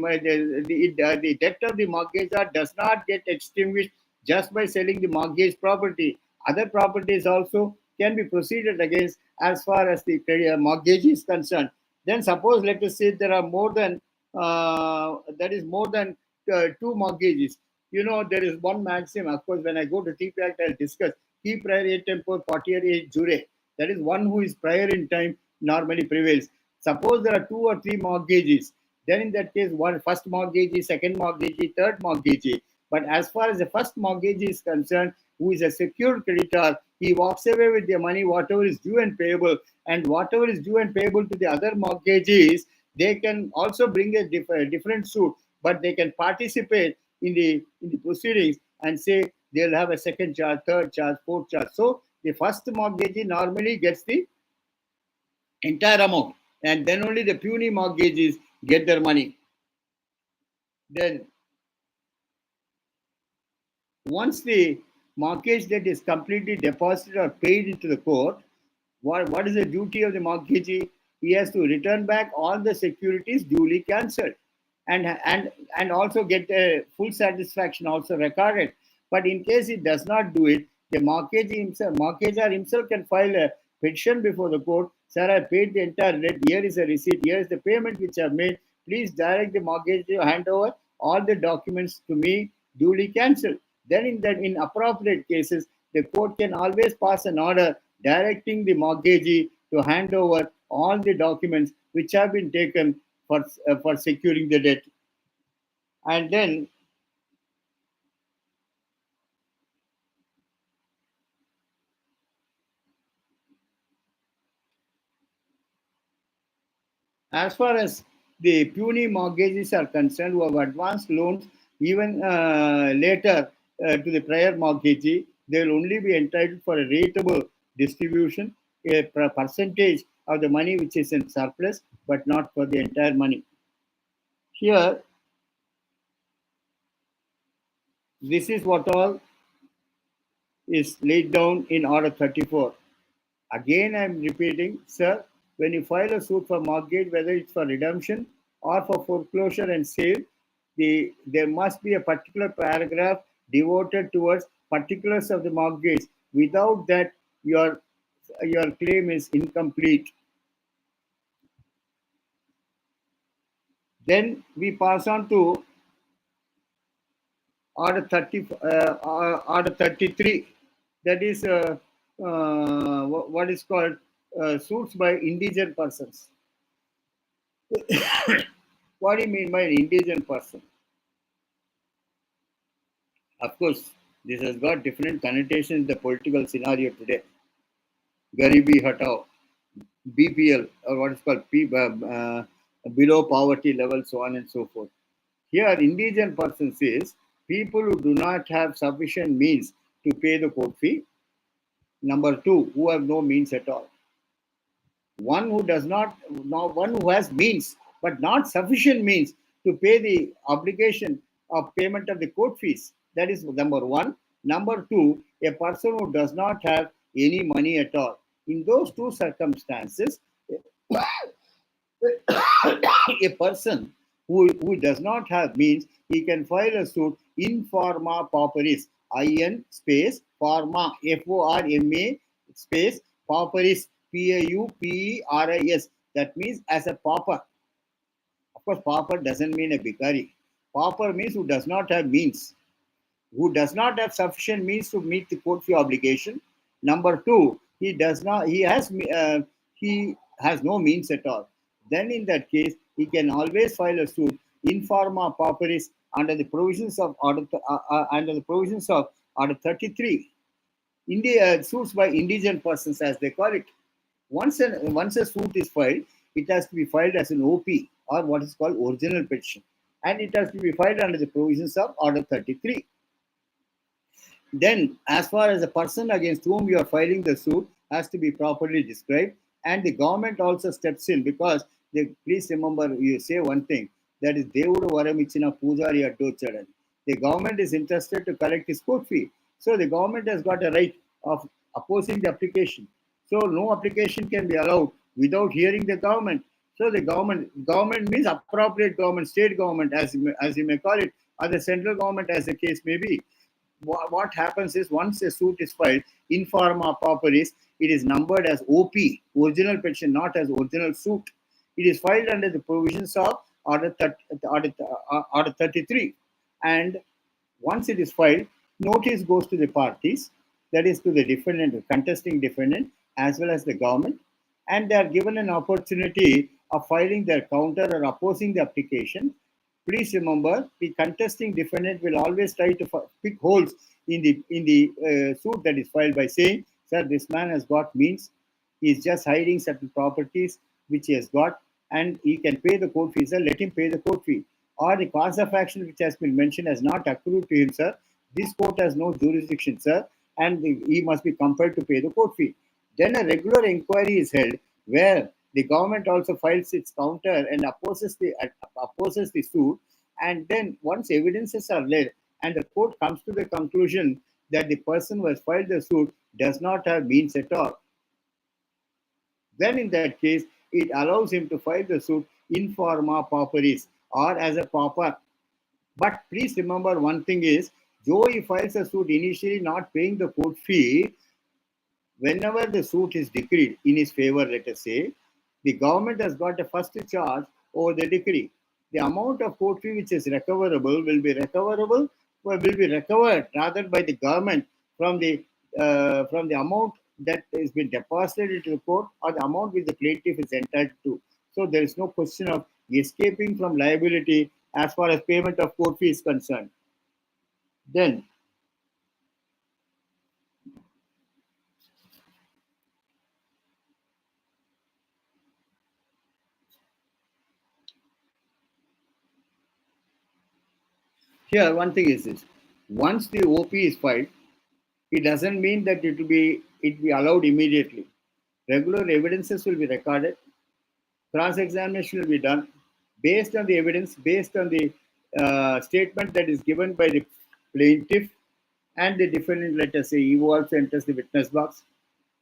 debt of the mortgagor does not get extinguished just by selling the mortgage property. Other properties also can be proceeded against as far as the mortgage is concerned. Then suppose, let us say, there are more than more than two mortgages. You know, there is one maxim. Of course, when I go to TP Act, I'll discuss qui prior et tempore potior et jure. That is, one who is prior in time normally prevails. Suppose there are two or three mortgages. Then in that case, one first mortgagee, second mortgagee, third mortgagee. But as far as the first mortgagee is concerned, who is a secured creditor, he walks away with the money, whatever is due and payable, and whatever is due and payable to the other mortgagees, they can also bring a different suit, but they can participate in the proceedings and say they'll have a second charge, third charge, fourth charge. So the first mortgagee normally gets the entire amount, and then only the puny mortgagees get their money. Then once the mortgage debt is completely deposited or paid into the court, what is the duty of the mortgagee? He has to return back all the securities duly cancelled, and also get a full satisfaction also recorded. But in case he does not do it, the mortgagor himself can file a petition before the court. Sir, I paid the entire debt. Here is a receipt. Here is the payment which I have made. Please direct the mortgagee to hand over all the documents to me duly cancelled. Then in appropriate cases, the court can always pass an order directing the mortgagee to hand over all the documents which have been taken for securing the debt. And then as far as the puny mortgages are concerned, who have advanced loans even later to the prior mortgagee, they will only be entitled for a rateable distribution, a percentage of the money which is in surplus, but not for the entire money. Here, this is what all is laid down in Order 34. Again, I'm repeating, sir, when you file a suit for mortgage, whether it's for redemption or for foreclosure and sale, there must be a particular paragraph devoted towards particulars of the mortgage. Without that, your claim is incomplete. Then we pass on to Order 33. That is what is called suits by indigent persons. What do you mean by an indigent person? Of course, this has got different connotations in the political scenario today. Garibi Hatao, BPL, or what is called below poverty level, so on and so forth. Here, indigent persons is people who do not have sufficient means to pay the court fee. Number two, who have no means at all. One who has means, but not sufficient means to pay the obligation of payment of the court fees. That is number one. Number two, a person who does not have any money at all. In those two circumstances, a person who does not have means, he can file a suit in forma pauperis, in space forma, forma space pauperis, pauperis. That means as a pauper. Of course, pauper doesn't mean a bhikari. Pauper means who does not have means, who does not have sufficient means to meet the court fee obligation. Number two, he does not, he has no means at all. Then in that case, he can always file a suit in forma pauperis under the provisions of Order 33. India suits by indigent persons, as they call it. Once a suit is filed, it has to be filed as an OP, or what is called original petition, and it has to be filed under the provisions of Order 33. Then, as far as the person against whom you are filing the suit has to be properly described, and the government also steps in, because please remember, you say one thing, that is Devudu Varamichina Pujari Addochadani. The government is interested to collect his court fee. So the government has got a right of opposing the application. So no application can be allowed without hearing the government. So the government means appropriate government, state government, as you may call it, or the central government, as the case may be. What happens is, once a suit is filed in forma pauperis, it is numbered as OP, original petition, not as original suit. It is filed under the provisions of Order 33. And once it is filed, notice goes to the parties, that is to the defendant, the contesting defendant, as well as the government, and they are given an opportunity of filing their counter or opposing the application. Please remember, the contesting defendant will always try to pick holes in the suit that is filed by saying, sir, this man has got means, he is just hiding certain properties which he has got, and he can pay the court fee, sir, let him pay the court fee. Or the cause of action which has been mentioned has not accrued to him, sir, this court has no jurisdiction, sir, and he must be compelled to pay the court fee. Then a regular inquiry is held, where the government also files its counter and opposes the suit. And then once evidences are laid and the court comes to the conclusion that the person who has filed the suit does not have means at all, then in that case, it allows him to file the suit in forma pauperis, or as a pauper. But please remember one thing is, though he files a suit initially not paying the court fee, whenever the suit is decreed in his favor, let us say, the government has got a first charge over the decree. The amount of court fee which is recoverable will be recovered rather by the government from the amount that has been deposited into the court, or the amount which the plaintiff is entitled to. So there is no question of escaping from liability as far as payment of court fee is concerned. Then, here one thing is this: once the OP is filed, it doesn't mean that it will be allowed immediately. Regular evidences will be recorded. Cross-examination will be done based on the evidence, based on the statement that is given by the plaintiff and the defendant. Let us say he also enters the witness box.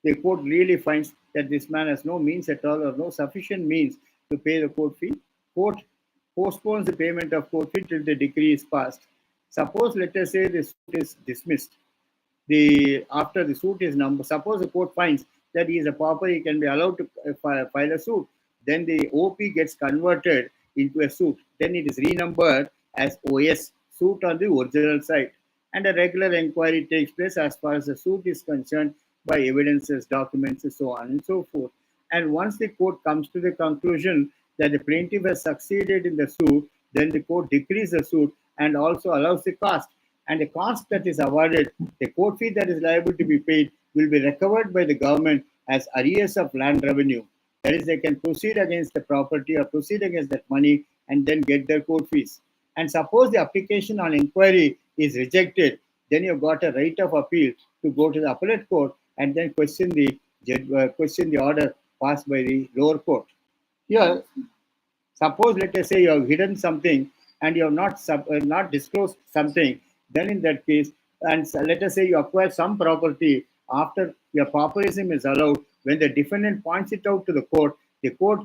The court really finds that this man has no means at all, or no sufficient means to pay the court fee. Court postpones the payment of court fee till the decree is passed. Suppose, let us say, the suit is dismissed. After the suit is numbered, suppose the court finds that he is a pauper, he can be allowed to file a suit. Then the OP gets converted into a suit. Then it is renumbered as OS, suit on the original side. And a regular inquiry takes place as far as the suit is concerned by evidences, documents, and so on and so forth. And once the court comes to the conclusion that the plaintiff has succeeded in the suit, then the court decrees the suit and also allows the cost. And the cost that is awarded, the court fee that is liable to be paid, will be recovered by the government as arrears of land revenue. That is, they can proceed against the property or proceed against that money and then get their court fees. And suppose the application on inquiry is rejected, then you've got a right of appeal to go to the appellate court and then question the order passed by the lower court. Here, suppose, let us say, you have hidden something and you have not disclosed something. Then in that case, and let us say you acquire some property after your pauperism is allowed. When the defendant points it out to the court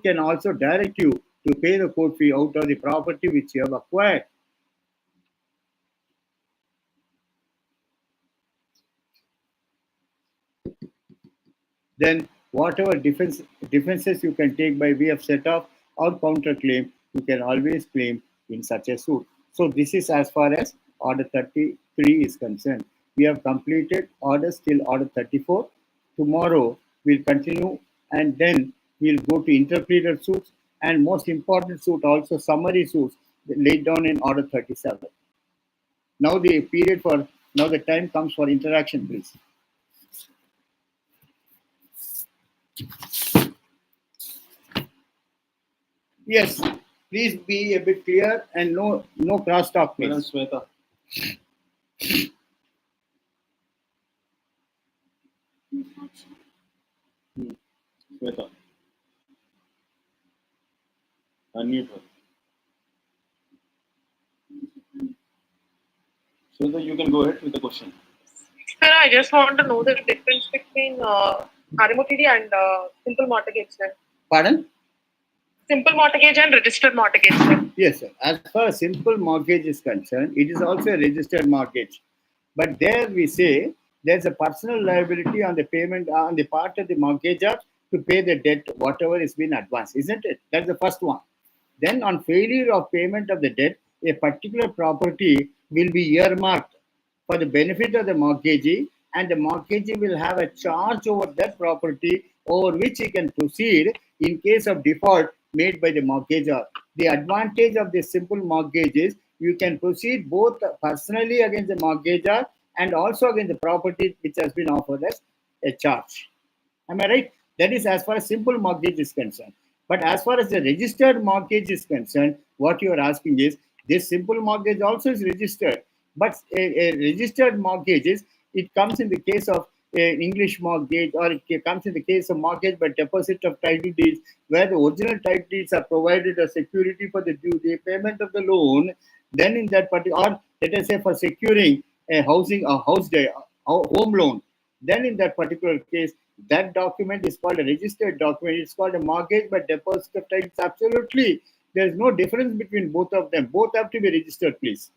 can also direct you to pay the court fee out of the property which you have acquired. Then whatever defenses you can take by way of set off or counterclaim, you can always claim in such a suit. So this is as far as Order 33 is concerned. We have completed orders till Order 34. Tomorrow we'll continue and then we'll go to interpleader suits and most important suit also summary suits laid down in Order 37. Now the time comes for interaction, please. Yes, please be a bit clear and no crosstalk, Madam please. Sweta. Sweta. Unmute her. Sweta, you can go ahead with the question. Sir, I just want to know the difference between RMOTD and simple mortgage, sir. Pardon? Simple mortgage and registered mortgage, sir. Yes, sir. As far as simple mortgage is concerned, it is also a registered mortgage. But there we say there's a personal liability on the payment on the part of the mortgagor to pay the debt, whatever is been advanced, isn't it? That's the first one. Then on failure of payment of the debt, a particular property will be earmarked for the benefit of the mortgagee, and the mortgagee will have a charge over that property over which he can proceed in case of default made by the mortgagor. The advantage of this simple mortgage is you can proceed both personally against the mortgagor and also against the property which has been offered as a charge. Am I right? That is as far as simple mortgage is concerned. But as far as the registered mortgage is concerned, what you are asking is this simple mortgage also is registered. But a registered mortgage is it comes in the case of an English mortgage, or it comes in the case of mortgage by deposit of title deeds, where the original title deeds are provided as security for the payment of the loan. Then in that particular, or let us say for securing a home loan, then in that particular case, that document is called a registered document. It's called a mortgage by deposit of title. Absolutely, there is no difference between both of them. Both have to be registered, please.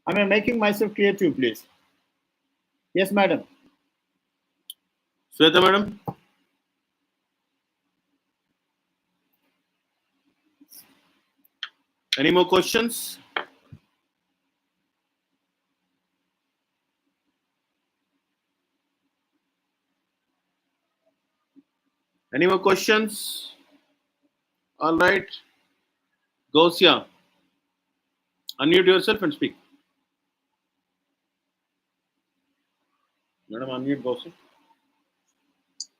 Am I making myself clear to you, please? Yes, madam. Sweta, madam. Any more questions? Any more questions? All right. Gausia, unmute yourself and speak. Madam, unmute Gausia.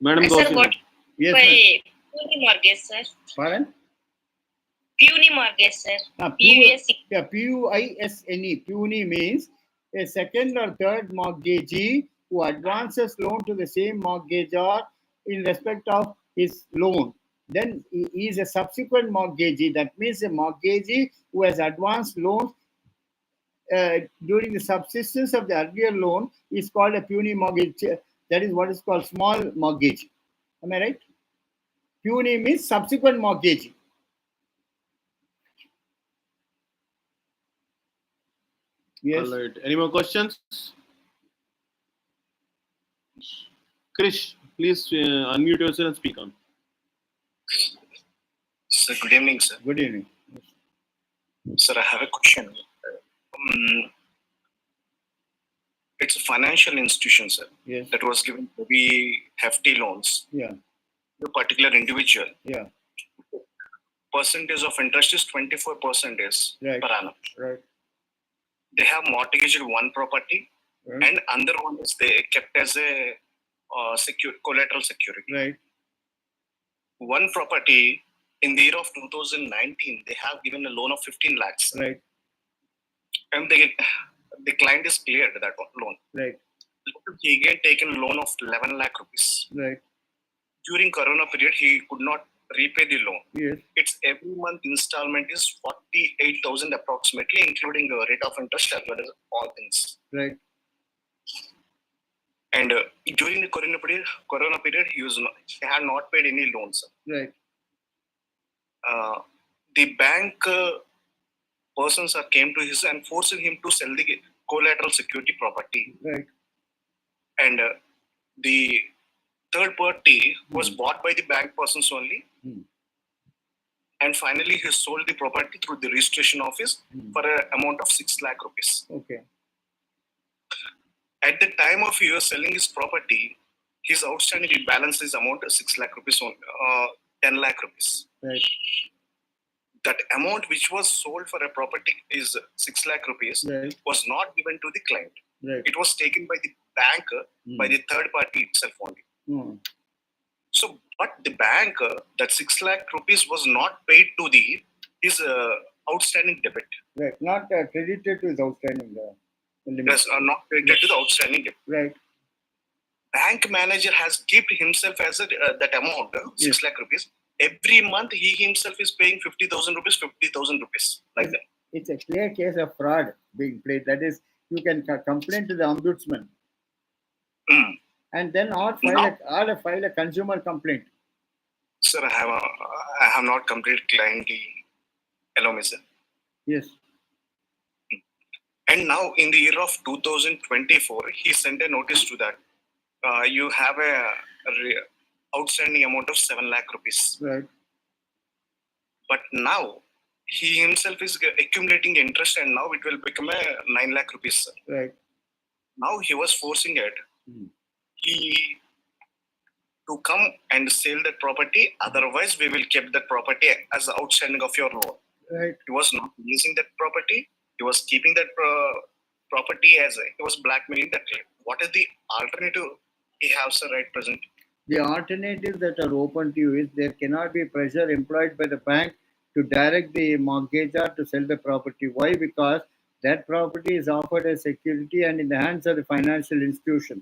Madam Sir, Gausia. what Yes, by ma'am. puny mortgage, sir? Pardon? Puny mortgage, sir. PUISNE. Puny means a second or third mortgagee who advances loan to the same mortgagor in respect of his loan. Then he is a subsequent mortgagee. That means a mortgagee who has advanced loans during the subsistence of the earlier loan is called a puny mortgage. That is what is called small mortgage. Am I right? Puny means subsequent mortgage. Yes. All right. Any more questions? Krish, please unmute yourself and speak on. Sir, good evening, sir. Good evening. Sir, I have a question. It's a financial institution, sir, Yes. that was given very hefty loans Yeah. to a particular individual. Yeah. Percentage of interest is 24% Right. per annum. Right. They have mortgaged one property, Right. and another one is they kept as a collateral security. Right. One property in the year of 2019, they have given a loan of 15 lakhs, Right. and the client is cleared that loan. Right. He again taken a loan of 11 lakh rupees. Right. During Corona period, he could not repay the loan. Yes. Its every month installment is 48,000 approximately, including the rate of interest as well as all things. Right. And during the corona period, he had not paid any loans. Right. The bank persons came to his and forced him to sell the collateral security property. Right. And the third party was bought by the bank persons only. And finally, he sold the property through the registration office for an amount of 6 lakh rupees. Okay. At the time of he was selling his property, his outstanding balance is amount of 6 lakh rupees, 10 lakh rupees. Right. That amount which was sold for a property is 6 lakh rupees Right. was not given to the client. Right. It was taken by the bank, by the third party itself only. So, but the bank, that 6 lakh rupees was not paid to his outstanding debit. Right. Not credited to his outstanding limit. Yes, not credited to the outstanding debt. Right. Bank manager has kept himself as that amount, 6 lakh rupees. Every month, he himself is paying 50,000 rupees, like that. It's a clear case of fraud being played. That is, you can complain to the ombudsman and then or file a consumer complaint. Sir, I have not completed kindly. Allow me, sir. Yes. And now, in the year of 2024, he sent a notice to that. You have a outstanding amount of 7 lakh rupees. Right. But now, he himself is accumulating interest and now it will become a 9 lakh rupees, sir. Right. Now, he was forcing it. He to come and sell that property. Otherwise, we will keep that property as outstanding of your loan. Right. He was not using that property. He was keeping that property as he was blackmailing that. What is the alternative he has, sir, right present? The alternatives that are open to you is there cannot be pressure employed by the bank to direct the mortgagor to sell the property. Why? Because that property is offered as security and in the hands of the financial institution.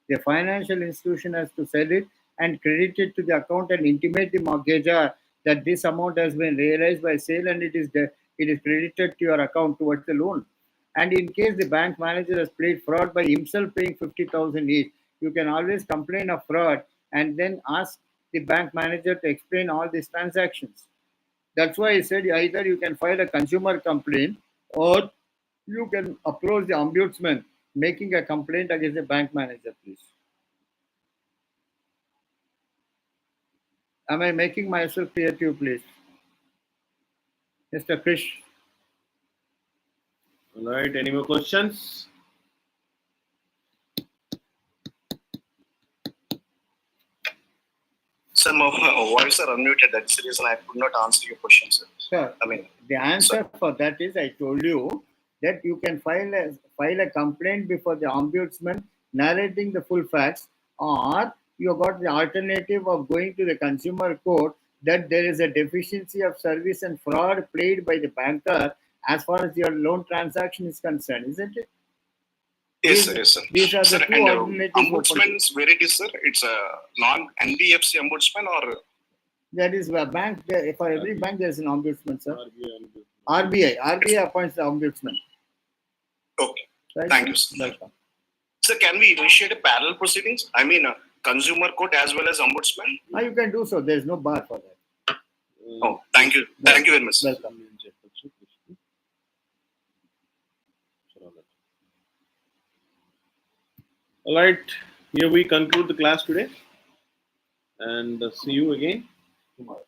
The financial institution has to sell it and credit it to the account and intimate the mortgagor that this amount has been realized by sale and it is credited to your account towards the loan. And in case the bank manager has played fraud by himself paying 50,000 each, you can always complain of fraud and then ask the bank manager to explain all these transactions. That's why I said either you can file a consumer complaint or you can approach the ombudsman making a complaint against the bank manager, please. Am I making myself clear to you, please? Mr. Krish. All right. Any more questions? Sir, my voice are unmuted. That's the reason I could not answer your question, sir. Sir, I mean, the answer for that is I told you that you can file a complaint before the ombudsman narrating the full facts, or you got the alternative of going to the consumer court that there is a deficiency of service and fraud played by the banker as far as your loan transaction is concerned, isn't it? yes, sir. Yes, sir. These are Sir, the two and alternatives. ombudsman's where it is, sir? It's a non-NBFC ombudsman or? That is a bank. For every bank, there is an ombudsman, sir. RBI. RBI appoints the ombudsman. Okay. Right? Thank you, sir. Welcome. Sir, can we initiate a parallel proceedings? I mean, consumer court as well as ombudsman? You can do so. There is no bar for that. Oh, thank you. Thank you very much, sir. Welcome. All right. Here we conclude the class today and see you again tomorrow.